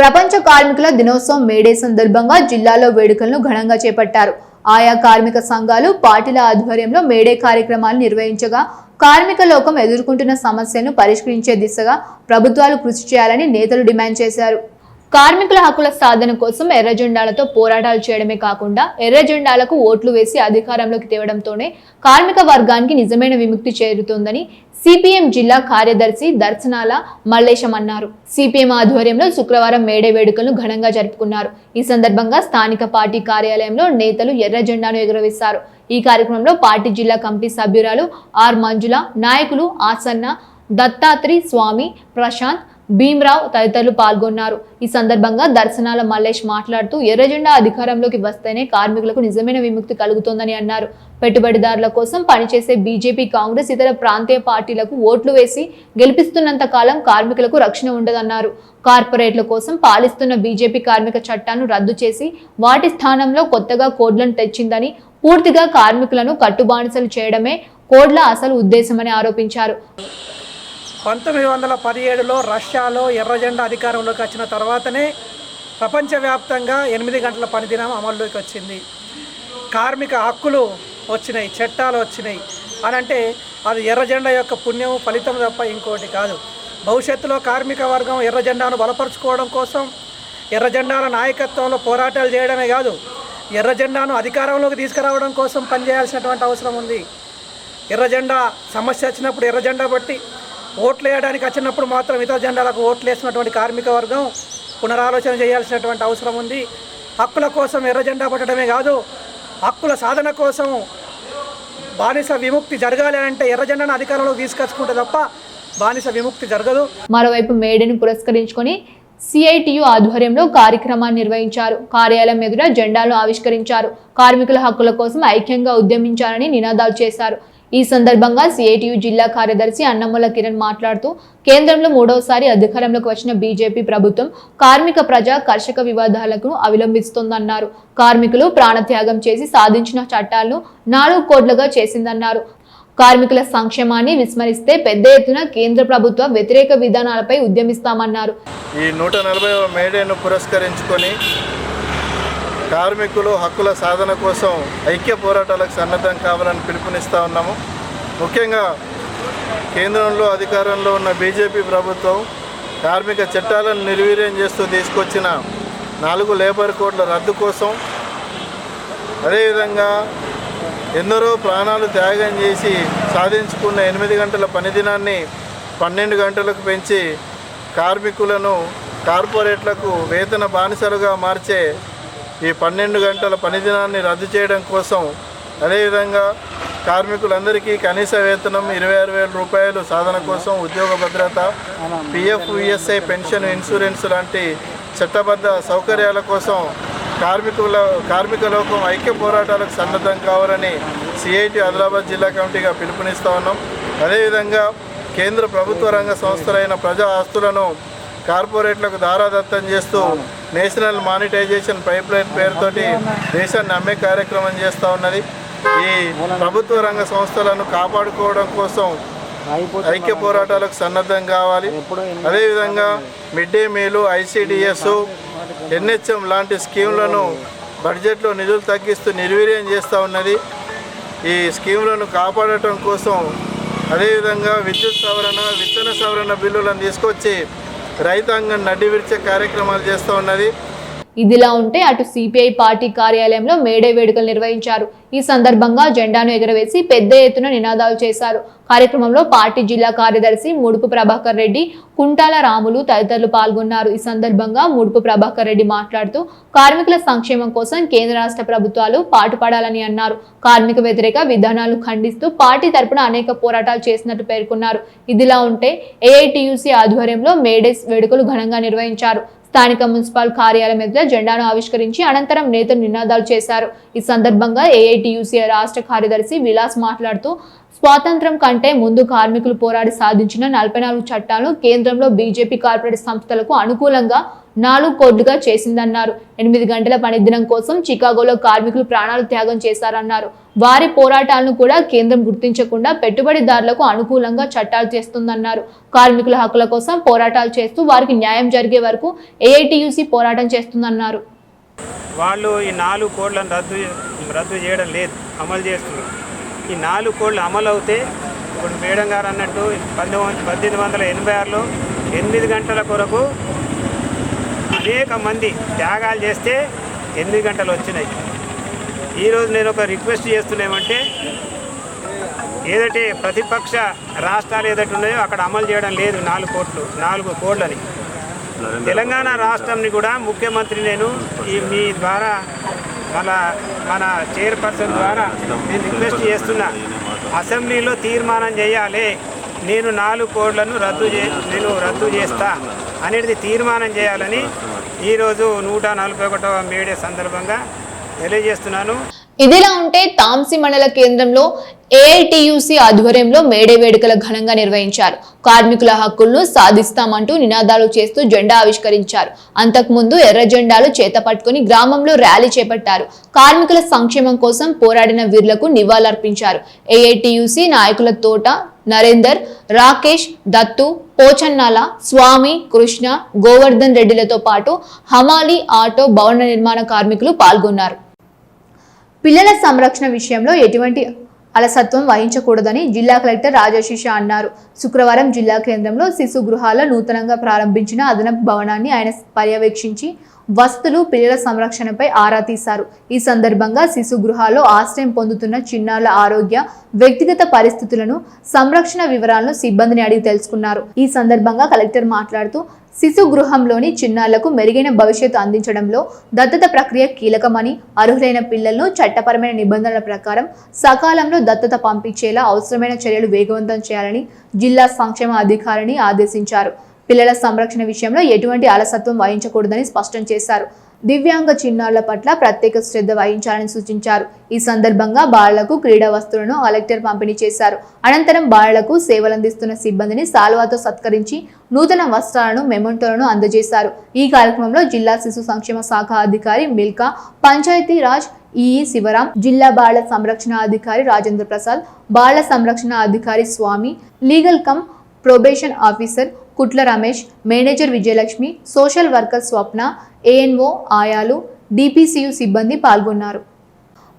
ప్రపంచ కార్మికుల దినోత్సవం మేడే సందర్భంగా జిల్లాలో వేడుకలను ఘనంగా చేపట్టారు. ఆయా కార్మిక సంఘాలు, పార్టీల ఆధ్వర్యంలో మేడే కార్యక్రమాలు నిర్వహించగా కార్మిక లోకం ఎదుర్కొంటున్న సమస్యలను పరిష్కరించే దిశగా ప్రభుత్వాలు కృషి చేయాలని నేతలు డిమాండ్ చేశారు. కార్మికుల హక్కుల సాధన కోసం ఎర్ర జెండాలతో పోరాటాలు చేయడమే కాకుండా ఎర్ర జెండాలకు ఓట్లు వేసి అధికారంలోకి తేవడంతోనే కార్మిక వర్గానికి నిజమైన విముక్తి చేరుతోందని సిపిఎం జిల్లా కార్యదర్శి దర్శనాల మల్లేశం అన్నారు. సిపిఎం ఆధ్వర్యంలో శుక్రవారం మేడే వేడుకలను ఘనంగా జరుపుకున్నారు. ఈ సందర్భంగా స్థానిక పార్టీ కార్యాలయంలో నేతలు ఎర్ర జెండాను ఎగురవేశారు. ఈ కార్యక్రమంలో పార్టీ జిల్లా కమిటీ సభ్యురాలు ఆర్ మంజుల, నాయకులు ఆసన్న, దత్తాత్రి స్వామి, ప్రశాంత్, భీమ్రావ్ తదితరులు పాల్గొన్నారు. ఈ సందర్భంగా దర్శనాల మల్లేష్ మాట్లాడుతూ ఎర్ర జెండా అధికారంలోకి వస్తేనే కార్మికులకు నిజమైన విముక్తి కలుగుతోందని అన్నారు. పెట్టుబడిదారుల కోసం పనిచేసే బీజేపీ, కాంగ్రెస్ ఇతర ప్రాంతీయ పార్టీలకు ఓట్లు వేసి గెలిపిస్తున్నంత కాలం కార్మికులకు రక్షణ ఉండదన్నారు. కార్పొరేట్ల కోసం పాలిస్తున్న బీజేపీ కార్మిక చట్టాలను రద్దు చేసి వాటి స్థానంలో కొత్తగా కోడ్లను తెచ్చిందని, పూర్తిగా కార్మికులను కట్టుబానిసలు చేయడమే కోడ్ల అసలు ఉద్దేశమని ఆరోపించారు. 1917లో రష్యాలో ఎర్ర జెండా అధికారంలోకి వచ్చిన తర్వాతనే ప్రపంచవ్యాప్తంగా 8 గంటల పనిదినం అమల్లోకి వచ్చింది. కార్మిక హక్కులు వచ్చినాయి, చట్టాలు వచ్చినాయి అని అంటే అది ఎర్ర జెండా యొక్క పుణ్యం, ఫలితం తప్ప ఇంకోటి కాదు. భవిష్యత్తులో కార్మిక వర్గం ఎర్ర జెండాను బలపరుచుకోవడం కోసం, ఎర్ర జెండాల నాయకత్వంలో పోరాటాలు చేయడమే కాదు, ఎర్ర జెండాను అధికారంలోకి తీసుకురావడం కోసం పనిచేయాల్సినటువంటి అవసరం ఉంది. ఎర్ర జెండా సమస్య వచ్చినప్పుడు ఎర్ర జెండా బట్టి ఓట్లు వేయడానికి వచ్చినప్పుడు మాత్రం ఇతర జెండాలకు ఓట్లు వేసినటువంటి కార్మిక వర్గం పునరాలోచన చేయాల్సినటువంటి అవసరం ఉంది. హక్కుల కోసం ఎర్ర జెండా పట్టడమే కాదు, హక్కుల సాధన కోసం బానిస విముక్తి జరగాలి అంటే ఎర్ర జెండాను అధికారంలోకి తీసుకొచ్చుకుంటే తప్ప బానిస విముక్తి జరగదు. మరోవైపు మేడేను పురస్కరించుకొని సిఐటియు ఆధ్వర్యంలో కార్యక్రమాన్ని నిర్వహించారు. కార్యాలయం ఎదుట జెండాలను ఆవిష్కరించారు. కార్మికుల హక్కుల కోసం ఐక్యంగా ఉద్యమించాలని నినాదాలు చేశారు. ఈ సందర్భంగా సిఐటియు జిల్లా కార్యదర్శి అన్నముల కిరణ్ మాట్లాడుతూ కేంద్రంలో 3వసారి అధికారంలోకి వచ్చిన బీజేపీ ప్రభుత్వం కార్మిక, ప్రజా, కర్షక వివాదాలకు అవలంబిస్తోందన్నారు. కార్మికులు ప్రాణత్యాగం చేసి సాధించిన చట్టాలను 4 కోట్లుగా చేసిందన్నారు. కార్మికుల సంక్షేమాన్ని విస్మరిస్తే పెద్ద ఎత్తున కేంద్ర ప్రభుత్వ వ్యతిరేక విధానాలపై ఉద్యమిస్తామన్నారు. ఈ 140వ మేడేను పురస్కరించుకొని కార్మికులు హక్కుల సాధన కోసం ఐక్య పోరాటాలకు సన్నద్ధం కావాలని పిలుపునిస్తూ ఉన్నాము. ముఖ్యంగా కేంద్రంలో అధికారంలో ఉన్న బీజేపీ ప్రభుత్వం కార్మిక చట్టాలను నిర్వీర్యం చేస్తూ తీసుకొచ్చిన 4 లేబర్ కోడ్ల రద్దు కోసం, అదేవిధంగా ఎందరో ప్రాణాలు త్యాగం చేసి సాధించుకున్న 8 గంటల పనిదినాన్ని 12 గంటలకు పెంచి కార్మికులను కార్పొరేట్లకు వేతన బానిసలుగా మార్చే ఈ 12 గంటల పనిదినాన్ని రద్దు చేయడం కోసం, అదేవిధంగా కార్మికులందరికీ కనీస వేతనం 26,000 రూపాయలు సాధన కోసం, ఉద్యోగ భద్రత, పిఎఫ్, ఈఎస్ఐ, పెన్షన్, ఇన్సూరెన్స్ లాంటి చట్టబద్ధ సౌకర్యాల కోసం కార్మిక లోకం ఐక్య పోరాటాలకు సన్నద్ధం కావాలని సిఐటి ఆదిలాబాద్ జిల్లా కమిటీగా పిలుపునిస్తూ ఉన్నాం. అదేవిధంగా కేంద్ర ప్రభుత్వ రంగ సంస్థలైన ప్రజా ఆస్తులను కార్పొరేట్లకు దారాదత్తం చేస్తూ నేషనల్ మానిటైజేషన్ పైప్ లైన్ పేరుతోటి దేశాన్ని అమ్మే కార్యక్రమం చేస్తూ ఉన్నది. ఈ ప్రభుత్వ రంగ సంస్థలను కాపాడుకోవడం కోసం ఐక్య పోరాటాలకు సన్నద్ధం కావాలి. అదేవిధంగా మిడ్ డే మీలు, ఐసిడిఎస్, ఎన్హెచ్ఎం లాంటి స్కీములను బడ్జెట్లో నిధులు తగ్గిస్తూ నిర్వీర్యం చేస్తూ ఉన్నది. ఈ స్కీములను కాపాడటం కోసం అదేవిధంగా విద్యుత్ సవరణ, విత్తన సవరణ బిల్లులను తీసుకొచ్చి రైతాంగం నడ్డి విరిచే కార్యక్రమాలు చేస్తూ ఉన్నది. ఇదిలా ఉంటే అటు సిపిఐ పార్టీ కార్యాలయంలో మేడే వేడుకలు నిర్వహించారు. ఈ సందర్భంగా జెండాను ఎగరవేసి పెద్ద ఎత్తున నినాదాలు చేశారు. కార్యక్రమంలో పార్టీ జిల్లా కార్యదర్శి ముడుపు ప్రభాకర్ రెడ్డి, కుంటాల రాములు తదితరులు పాల్గొన్నారు. ఈ సందర్భంగా ముడుపు ప్రభాకర్ రెడ్డి మాట్లాడుతూ కార్మికుల సంక్షేమం కోసం కేంద్ర రాష్ట్ర ప్రభుత్వాలు పాటుపడాలని అన్నారు. కార్మిక వ్యతిరేక విధానాలు ఖండిస్తూ పార్టీ తరపున అనేక పోరాటాలు చేసినట్టు పేర్కొన్నారు. ఇదిలా ఉంటే ఏఐటియుసి ఆధ్వర్యంలో మేడే వేడుకలు ఘనంగా నిర్వహించారు. స్థానిక మున్సిపల్ కార్యాలయం ఎదుట జెండాను ఆవిష్కరించి అనంతరం నేతలు నినాదాలు చేశారు. ఈ సందర్భంగా ఏఐటియుసి రాష్ట్ర కార్యదర్శి విలాస్ మాట్లాడుతూ స్వాతంత్ర్యం కంటే ముందు కార్మికులు పోరాడి సాధించిన 44 చట్టాలను కేంద్రంలో బీజేపీ కార్పొరేట్ సంస్థలకు అనుకూలంగా 4 కోట్లుగా చేసిందన్నారు. 8 గంటల పనిదినం కోసం చికాగోలో కార్మికులు ప్రాణాలు త్యాగం చేశారన్నారు. వారి పోరాటాలను కూడా కేంద్రం గుర్తించకుండా పెట్టుబడిదారులకు అనుకూలంగా చట్టాలు చేస్తుందన్నారు. కార్మికుల హక్కుల కోసం పోరాటాలు చేస్తూ వారికి న్యాయం జరిగే వరకు ఏఐటియుసి పోరాటం చేస్తుందన్నారు. వాళ్ళు ఈ 4 కోట్లను రద్దు చేయడం లేదు, అమలు చేస్తున్నారు. ఈ 4 కోట్లు అమలు అవుతే ఇప్పుడు మేడం గారు అన్నట్టు 1886లో 8 గంటల కొరకు అనేక మంది త్యాగాలు చేస్తే 8 గంటలు వచ్చినాయి. ఈరోజు నేను ఒక రిక్వెస్ట్ చేస్తున్నామంటే ఏదైతే ప్రతిపక్ష రాష్ట్రాలు ఏదైతే ఉన్నాయో అక్కడ అమలు చేయడం లేదు 4 కోట్లని. తెలంగాణ రాష్ట్రంని కూడా ముఖ్యమంత్రి నేను మీ ద్వారా మన చైర్పర్సన్ ద్వారా నేను రిక్వెస్ట్ చేస్తున్నా, అసెంబ్లీలో తీర్మానం చేయాలి, నేను 4 కోట్లను రద్దు చేస్తా అనేది తీర్మానం చేయాలని ఈరోజు 141వ మేడే సందర్భంగా తెలియజేస్తున్నాను. ఇదిలా ఉంటే తాంసి మండల కేంద్రంలో ఏఐటియుసి ఆధ్వర్యంలో మేడే వేడుకలు ఘనంగా నిర్వహించారు. కార్మికుల హక్కులను సాధిస్తామంటూ నినాదాలు చేస్తూ జెండా ఆవిష్కరించారు. అంతకుముందు ఎర్ర జెండాలు చేత పట్టుకుని గ్రామంలో ర్యాలీ చేపట్టారు. కార్మికుల సంక్షేమం కోసం పోరాడిన వీరులకు నివాళులర్పించారు. ఏఐటియుసి నాయకుల తోట నరేందర్, రాకేష్, దత్తు, పోచన్నాల, స్వామి, కృష్ణ, గోవర్ధన్ రెడ్డిలతో పాటు హమాలి, ఆటో, భవన నిర్మాణ కార్మికులు పాల్గొన్నారు. పిల్లల సంరక్షణ విషయంలో ఎటువంటి అలసత్వం వహించకూడదని జిల్లా కలెక్టర్ రాజశేష అన్నారు. శుక్రవారం జిల్లా కేంద్రంలో శిశు గృహాల్లో నూతనంగా ప్రారంభించిన అదనపు భవనాన్ని ఆయన పర్యవేక్షించి వసతులు, పిల్లల సంరక్షణపై ఆరా తీశారు. ఈ సందర్భంగా శిశు గృహాల్లో ఆశ్రయం పొందుతున్న చిన్నారుల ఆరోగ్య, వ్యక్తిగత పరిస్థితులను, సంరక్షణ వివరాలను సిబ్బందిని అడిగి తెలుసుకున్నారు. ఈ సందర్భంగా కలెక్టర్ మాట్లాడుతూ శిశు గృహంలోని చిన్నారులకు మెరుగైన భవిష్యత్తు అందించడంలో దత్తత ప్రక్రియ కీలకమని, అర్హులైన పిల్లలను చట్టపరమైన నిబంధనల ప్రకారం సకాలంలో దత్తత పంపించేలా అవసరమైన చర్యలు వేగవంతం చేయాలని జిల్లా సంక్షేమ అధికారిని ఆదేశించారు. పిల్లల సంరక్షణ విషయంలో ఎటువంటి అలసత్వం వహించకూడదని స్పష్టం చేశారు. దివ్యాంగ చిన్నారుల పట్ల ప్రత్యేక శ్రద్ధ వహించాలని సూచించారు. ఈ సందర్భంగా బాలలకు క్రీడా వస్తువులను కలెక్టర్ పంపిణీ చేశారు. అనంతరం బాలలకు సేవలందిస్తున్న సిబ్బందిని సాల్వాతో సత్కరించి నూతన వస్త్రాలను, మెమోంటోలను అందజేశారు. ఈ కార్యక్రమంలో జిల్లా శిశు సంక్షేమ శాఖ అధికారి మిల్కా, పంచాయతీ రాజ్ ఈఈ శివరాం, జిల్లా బాల సంరక్షణ అధికారి రాజేంద్ర ప్రసాద్, బాల సంరక్షణ అధికారి Swamy, legal cum probation officer Kutla Ramesh, manager Vijayalakshmi, social worker Swapna, ANO, ఆయాలు, డిపిసియు సిబ్బంది పాల్గొన్నారు.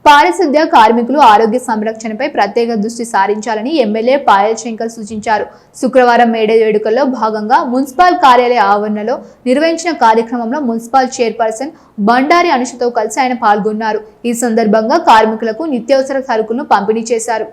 పారిశుద్ధ్య కార్మికులు ఆరోగ్య సంరక్షణపై ప్రత్యేక దృష్టి సారించాలని ఎమ్మెల్యే పాయల్ శంకర్ సూచించారు. శుక్రవారం మేడే వేడుకల్లో భాగంగా మున్సిపల్ కార్యాలయ ఆవరణలో నిర్వహించిన కార్యక్రమంలో మున్సిపల్ చైర్పర్సన్ బండారి అనుషతో కలిసి ఆయన పాల్గొన్నారు. ఈ సందర్భంగా కార్మికులకు నిత్యావసర సరుకులను పంపిణీ చేశారు.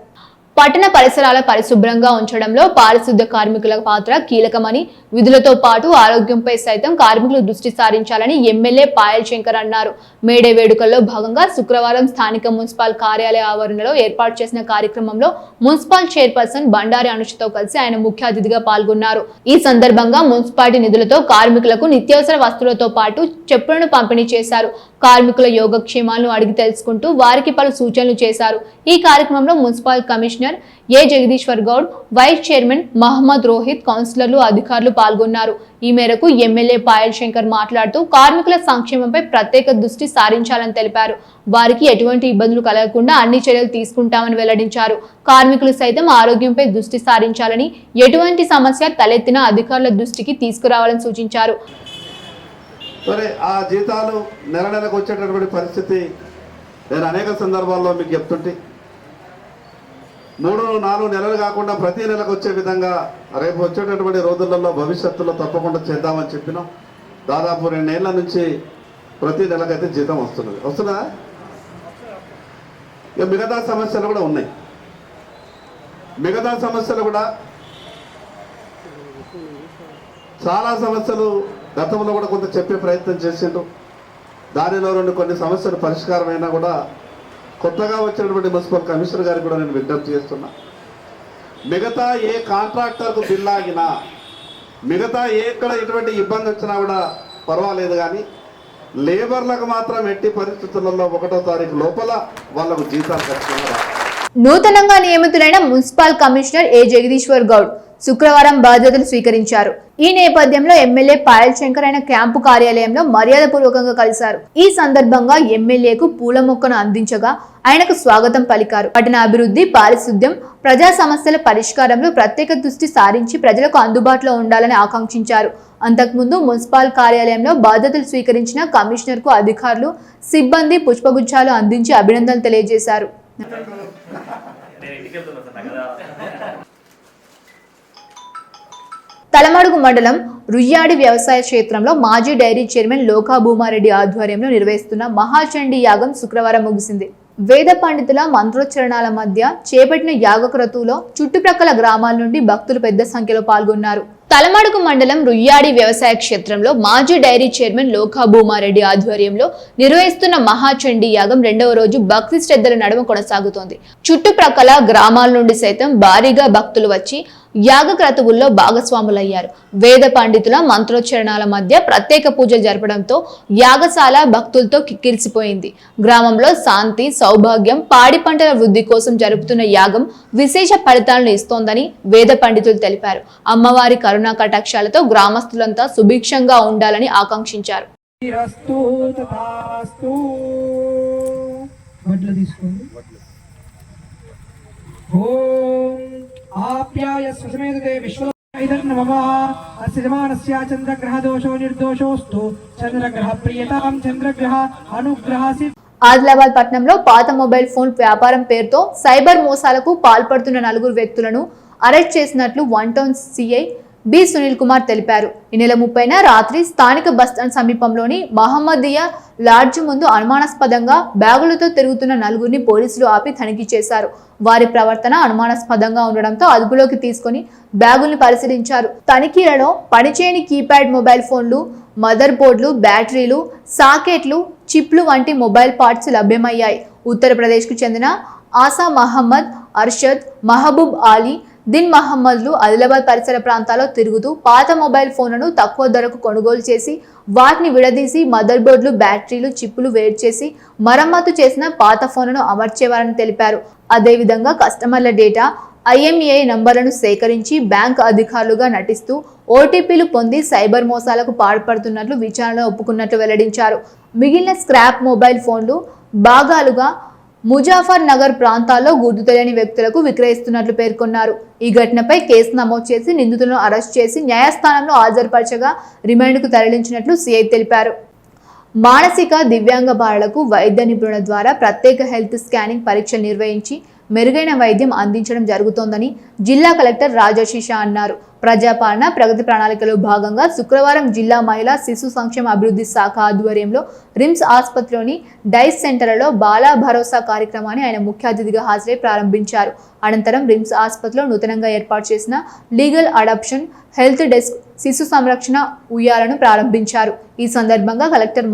పట్టణ పరిసరాల పరిశుభ్రంగా ఉంచడంలో పారిశుద్ధ్య కార్మికుల పాత్ర కీలకమని, విధులతో పాటు ఆరోగ్యంపై సైతం కార్మికులు దృష్టి సారించాలని ఎమ్మెల్యే పాయల్ శంకర్ అన్నారు. మేడే వేడుకల్లో భాగంగా శుక్రవారం స్థానిక మున్సిపల్ కార్యాలయ ఆవరణలో ఏర్పాటు చేసిన కార్యక్రమంలో మున్సిపల్ చైర్పర్సన్ బండారి అనుషతో కలిసి ఆయన ముఖ్య అతిథిగా పాల్గొన్నారు. ఈ సందర్భంగా మున్సిపాలిటీ నిధులతో కార్మికులకు నిత్యావసర వస్తువులతో పాటు చెప్పులను పంపిణీ చేశారు. కార్మికుల యోగక్షేమాలను అడిగి తెలుసుకుంటూ వారికి పలు సూచనలు చేశారు. ఈ కార్యక్రమంలో మున్సిపల్ కమిషనర్ ఏ జగదీశ్వర్ గౌడ్, వైస్ చైర్మన్ మహమ్మద్ రోహిత్, కౌన్సిలర్లు, అధికారులు పాల్గొన్నారు. ఈ మేరకు ఎమ్మెల్యే పాయల్ శంకర్ మాట్లాడుతూ కార్మికుల సంక్షేమంపై ప్రత్యేక దృష్టి సారించాలని తెలిపారు. వారికి ఎటువంటి ఇబ్బందులు కలగకుండా అన్ని చర్యలు తీసుకుంటామని వెల్లడించారు. కార్మికులు సైతం ఆరోగ్యంపై దృష్టి సారించాలని, ఎటువంటి సమస్య తలెత్తినా అధికారుల దృష్టికి తీసుకురావాలని సూచించారు. సరే, ఆ జీతాలు నెలకు వచ్చేటటువంటి పరిస్థితి నేను అనేక సందర్భాల్లో మీకు చెప్తుంటే 3-4 నెలలు కాకుండా ప్రతి నెలకు వచ్చే విధంగా రేపు వచ్చేటటువంటి రోజులలో భవిష్యత్తులో తప్పకుండా చేద్దామని చెప్పినాం. దాదాపు 2 ఏళ్ల నుంచి ప్రతి నెలకైతే జీతం వస్తుందా? ఇక మిగతా సమస్యలు కూడా ఉన్నాయి. మిగతా సమస్యలు కూడా చాలా సమస్యలు గతంలో కూడా కొంత చెప్పే ప్రయత్నం చేసిండ్రు. దానిలో నుండి కొన్ని సమస్యలు పరిష్కారమైనా కూడా కొత్తగా వచ్చినటువంటి మున్సిపల్ కమిషనర్ గారికి కూడా నేను విజ్ఞప్తి చేస్తున్నా. మిగతా ఏ కాంట్రాక్టర్కు బిల్ ఆగినా, మిగతా ఎక్కడ ఎటువంటి ఇబ్బంది వచ్చినా కూడా పర్వాలేదు, కానీ లేబర్లకు మాత్రం ఎట్టి పరిస్థితులలో 1వ తారీఖు లోపల వాళ్ళకు జీతాలు ఖచ్చితంగా. నూతనంగా నియమితులైన మున్సిపల్ కమిషనర్ ఏ జగదీశ్వర్ గౌడ్ శుక్రవారం బాధ్యతలు స్వీకరించారు. ఈ నేపథ్యంలో ఎమ్మెల్యే పాయల్ శంకర్ ఆయన క్యాంపు కార్యాలయంలో మర్యాదపూర్వకంగా కలిశారు. ఈ సందర్భంగా ఎమ్మెల్యేకు పూల మొక్కను అందించగా ఆయనకు స్వాగతం పలికారు. పట్టణ అభివృద్ధి, పారిశుద్ధ్యం, ప్రజా సమస్యల పరిష్కారంలో ప్రత్యేక దృష్టి సారించి ప్రజలకు అందుబాటులో ఉండాలని ఆకాంక్షించారు. అంతకుముందు మున్సిపల్ కార్యాలయంలో బాధ్యతలు స్వీకరించిన కమిషనర్ కు అధికారులు, సిబ్బంది పుష్పగుచ్చాలు అందించి అభినందనలు తెలియజేశారు. తలమడుగు మండలం రుయ్యాడి వ్యవసాయ క్షేత్రంలో మాజీ డైరీ చైర్మన్ లోకా భూమారెడ్డి ఆధ్వర్యంలో నిర్వహిస్తున్న మహాచండీ యాగం శుక్రవారం ముగిసింది. వేద పండితుల మంత్రోచ్చరణాల మధ్య చేపట్టిన యాగ క్రతువులో చుట్టుప్రక్కల గ్రామాల నుండి భక్తులు పెద్ద సంఖ్యలో పాల్గొన్నారు. తలమడుగు మండలం రుయ్యాడి వ్యవసాయ క్షేత్రంలో మాజీ డైరీ చైర్మన్ లోకా భూమారెడ్డి ఆధ్వర్యంలో నిర్వహిస్తున్న మహాచండీ యాగం 2వ రోజు భక్తి శ్రద్ధల నడుమ కొనసాగుతోంది. చుట్టుప్రక్కల గ్రామాల నుండి సైతం భారీగా భక్తులు వచ్చి యాగ క్రతువుల్లో భాగస్వాములయ్యారు. వేద పండితుల మంత్రోచ్చరణాల మధ్య ప్రత్యేక పూజలు జరపడంతో యాగశాల భక్తులతో కిక్కిరిసిపోయింది. గ్రామంలో శాంతి, సౌభాగ్యం, పాడి పంటల వృద్ధి కోసం జరుపుతున్న యాగం విశేష ఫలితాలను ఇస్తోందని వేద పండితులు తెలిపారు. అమ్మవారి కరుణా కటాక్షాలతో గ్రామస్తులంతా సుభిక్షంగా ఉండాలని ఆకాంక్షించారు. ఆప్యాయ స్వసమేతే విశ్వైదర్నమః అస్య జమానస్య చంద్రగ్రహ దోషో నిర్దోషోస్తు చంద్రగ్రహ ప్రియతాం చంద్రగ్రహ అనుగ్రహసి. ఆదిలాబాద్ పట్టణంలో పాత మొబైల్ ఫోన్ వ్యాపారం పేరుతో సైబర్ మోసాలకు పాల్పడుతున్న 4 వ్యక్తులను అరెస్ట్ చేసినట్లు 1 town CI B Sunil Kumar తెలిపారు. ఈ నెల 30న రాత్రి స్థానిక బస్టాండ్ సమీపంలోని మహమ్మదియా లాడ్జ్ ముందు అనుమానాస్పదంగా బ్యాగులతో తిరుగుతున్న 4గురిని పోలీసులు ఆపి తనిఖీ చేశారు. వారి ప్రవర్తన అనుమానాస్పదంగా ఉండడంతో అదుపులోకి తీసుకుని బ్యాగుల్ని పరిశీలించారు. తనిఖీలలో పనిచేయని కీప్యాడ్ మొబైల్ ఫోన్లు, మదర్ బోర్డులు, బ్యాటరీలు, సాకెట్లు, చిప్లు వంటి మొబైల్ పార్ట్స్ లభ్యమయ్యాయి. ఉత్తరప్రదేశ్కు చెందిన ఆసా మహమ్మద్, అర్షద్, మహబూబ్ ఆలీ, దిన్ మహమ్మద్లు ఆదిలాబాద్ పరిసర ప్రాంతాల్లో తిరుగుతూ పాత మొబైల్ ఫోన్లను తక్కువ ధరకు కొనుగోలు చేసి వాటిని విడదీసి మదర్ బోర్డులు, బ్యాటరీలు, చిప్పులు వేరు చేసి మరమ్మతు చేసిన పాత ఫోన్లను అమర్చేవారని తెలిపారు. అదేవిధంగా కస్టమర్ల డేటా, IMEI నంబర్లను సేకరించి బ్యాంక్ అధికారులుగా నటిస్తూ ఓటీపీలు పొంది సైబర్ మోసాలకు పాల్పడుతున్నట్లు విచారణలో ఒప్పుకున్నట్లు వెల్లడించారు. మిగిలిన స్క్రాప్ మొబైల్ ఫోన్లు భాగాలుగా ముజాఫర్ నగర్ ప్రాంతాల్లో గుర్తు తెలియని వ్యక్తులకు విక్రయిస్తున్నట్లు పేర్కొన్నారు. ఈ ఘటనపై కేసు నమోదు చేసి నిందితులను అరెస్ట్ చేసి న్యాయస్థానంలో హాజరుపరచగా రిమాండ్కు తరలించినట్లు సిఐ తెలిపారు. మానసిక దివ్యాంగ బాలలకు వైద్య నిపుణుల ద్వారా ప్రత్యేక హెల్త్ స్కానింగ్ పరీక్షలు నిర్వహించి మెరుగైన వైద్యం అందించడం జరుగుతోందని జిల్లా కలెక్టర్ రాజశేష అన్నారు. ప్రజాపాలన ప్రగతి ప్రణాళికలో భాగంగా శుక్రవారం జిల్లా మహిళా శిశు సంక్షేమ అభివృద్ధి శాఖ ఆధ్వర్యంలో రిమ్స్ ఆసుపత్రిలోని డైస్ సెంటర్లలో బాలా భరోసా కార్యక్రమాన్ని ఆయన ముఖ్య అతిథిగా హాజరై ప్రారంభించారు. అనంతరం రిమ్స్ ఆసుపత్రిలో నూతనంగా ఏర్పాటు చేసిన లీగల్ అడాప్షన్ హెల్త్ డెస్క్ శిశు సంరక్షణ ఉయ్యాలను ప్రారంభించారు. ఈ సందర్భంగా కలెక్టర్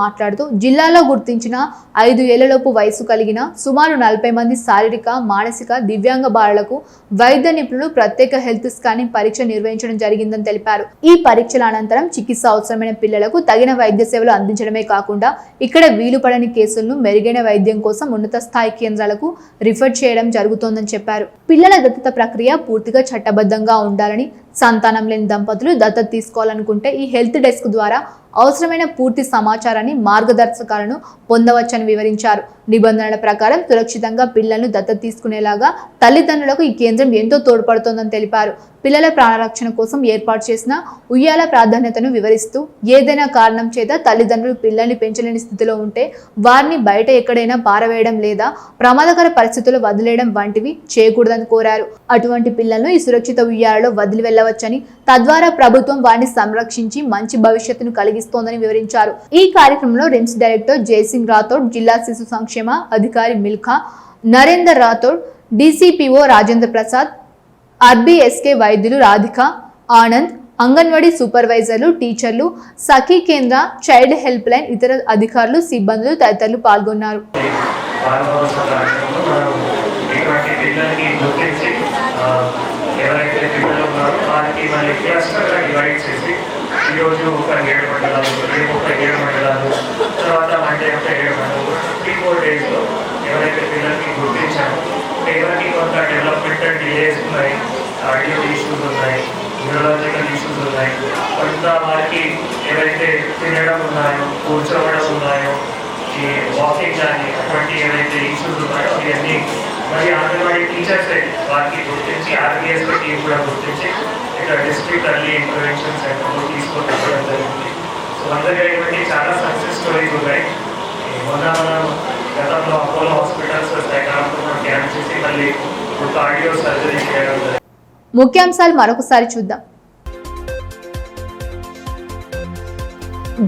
మాట్లాడుతూ జిల్లాలో గుర్తించిన 5 ఏళ్లలోపు వయసు కలిగిన సుమారు 40 మంది శారీరక, మానసిక దివ్యాంగ బాలలకు వైద్య నిపుణులు ప్రత్యేక హెల్త్ స్కానింగ్ పరీక్ష నిర్వహించడం జరిగిందని తెలిపారు. ఈ పరీక్షల అనంతరం చికిత్స అవసరమైన పిల్లలకు తగిన వైద్య సేవలు అందించడమే కాకుండా ఇక్కడ వీలు పడని కేసులను మెరుగైన వైద్యం కోసం ఉన్నత స్థాయి కేంద్రాలకు రిఫర్ చేయడం జరుగుతోందని చెప్పారు. పిల్లల దత్తత ప్రక్రియ పూర్తిగా చట్టబద్ధంగా ఉండాలని, సంతానం లేని దంపతులు దత్తత తీసుకోవాలనుకుంటే ఈ హెల్త్ డెస్క్ ద్వారా అవసరమైన పూర్తి సమాచారాన్ని, మార్గదర్శకాలను పొందవచ్చని వివరించారు. నిబంధనల ప్రకారం సురక్షితంగా పిల్లలను దత్తత తీసుకునేలాగా తల్లిదండ్రులకు ఈ కేంద్రం ఎంతో తోడ్పడుతోందని తెలిపారు. పిల్లల ప్రాణరక్షణ కోసం ఏర్పాటు చేసిన ఉయ్యాల ప్రాధాన్యతను వివరిస్తూ ఏదైనా కారణం చేత తల్లిదండ్రులు పిల్లల్ని పెంచలేని స్థితిలో ఉంటే వారిని బయట ఎక్కడైనా పారవేయడం లేదా ప్రమాదకర పరిస్థితుల్లో వదిలేయడం వంటివి చేయకూడదని కోరారు. అటువంటి పిల్లలను ఈ సురక్షిత ఉయ్యాలలో వదిలి వెళ్లవచ్చని, తద్వారా ప్రభుత్వం వారిని సంరక్షించి మంచి భవిష్యత్తును కలిగిస్తోందని వివరించారు. ఈ కార్యక్రమంలో రిమ్స్ డైరెక్టర్ జయసింగ్ రాథోడ్, జిల్లా శిశు సంక్షేమ అధికారి మిల్ఖా నరేందర్ రాథోడ్, DCPO రాజేంద్ర ప్రసాద్, RBSK వైద్యులు రాధిక, ఆనంద్, అంగన్వాడీ సూపర్వైజర్లు, టీచర్లు, సఖీ కేంద్ర, చైల్డ్ హెల్ప్ లైన్, ఇతర అధికారులు, సిబ్బందులు తదితరులు పాల్గొన్నారు. ఎవరైతే పిల్లలకి గుర్తించామో ఎవరికి కొంత డెవలప్మెంటల్ డిలేస్ ఉన్నాయి, ఆడియో ఇష్యూస్ ఉన్నాయి, న్యూరలాజికల్ ఇష్యూస్ ఉన్నాయి, కొంత వారికి ఏవైతే తినడం ఉన్నాయో, కూర్చోవడం ఉన్నాయో, ఈ వాకింగ్ కానీ అటువంటి ఏవైతే ఇష్యూస్ ఉన్నాయో అవన్నీ మరి అంగన్వాడీ టీచర్స్ వారికి గుర్తించి RBSK టీం కూడా గుర్తించి ఇక్కడ డిస్ట్రిక్ట్ ఎర్లీ ఇంటర్వెన్షన్ సెంటర్లో తీసుకొని రావడం జరిగింది. సో మన దగ్గర ఇవన్నీ చాలా సక్సెస్ స్టోరీస్ ఉన్నాయి. మొన్న మనం గతంలో అపోలో హాస్పిటల్స్ క్యాంప్ చేసి మళ్ళీ కార్డియో సర్జరీ చేయడం జరిగింది. ముఖ్యాంశాలు మరొకసారి చూద్దాం.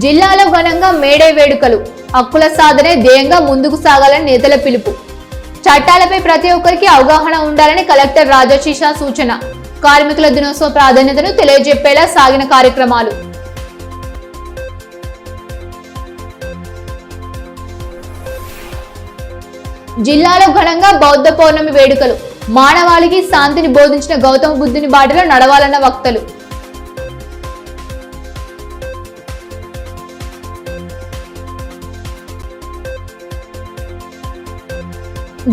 జిల్లాలో ఘనంగా మేడే వేడుకలు, హక్కుల సాధనే ధ్యేయంగా ముందుకు సాగాలని నేతల పిలుపు. చట్టాలపై ప్రతి ఒక్కరికి అవగాహన ఉండాలని కలెక్టర్ రాజశీష సూచన. కార్మికుల దినోత్సవ ప్రాధాన్యతను తెలియజెప్పేలా సాగిన కార్యక్రమాలు. జిల్లాలో ఘనంగా బౌద్ధ పౌర్ణమి వేడుకలు, మానవాళికి శాంతిని బోధించిన గౌతమ బుద్ధుని బాటలో నడవాలన్న వక్తలు.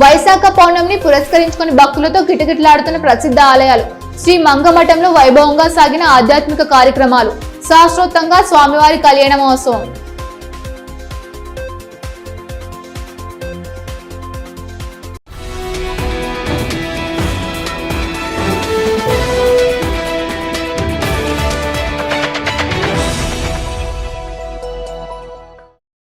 వైశాఖ పౌర్ణమిని పురస్కరించుకుని భక్తులతో కిటకిటలాడుతున్న ప్రసిద్ధ ఆలయాలు. శ్రీ మంగమఠంలో వైభవంగా సాగిన ఆధ్యాత్మిక కార్యక్రమాలు. శాస్త్రోక్తంగా స్వామివారి కళ్యాణ మహోత్సవం.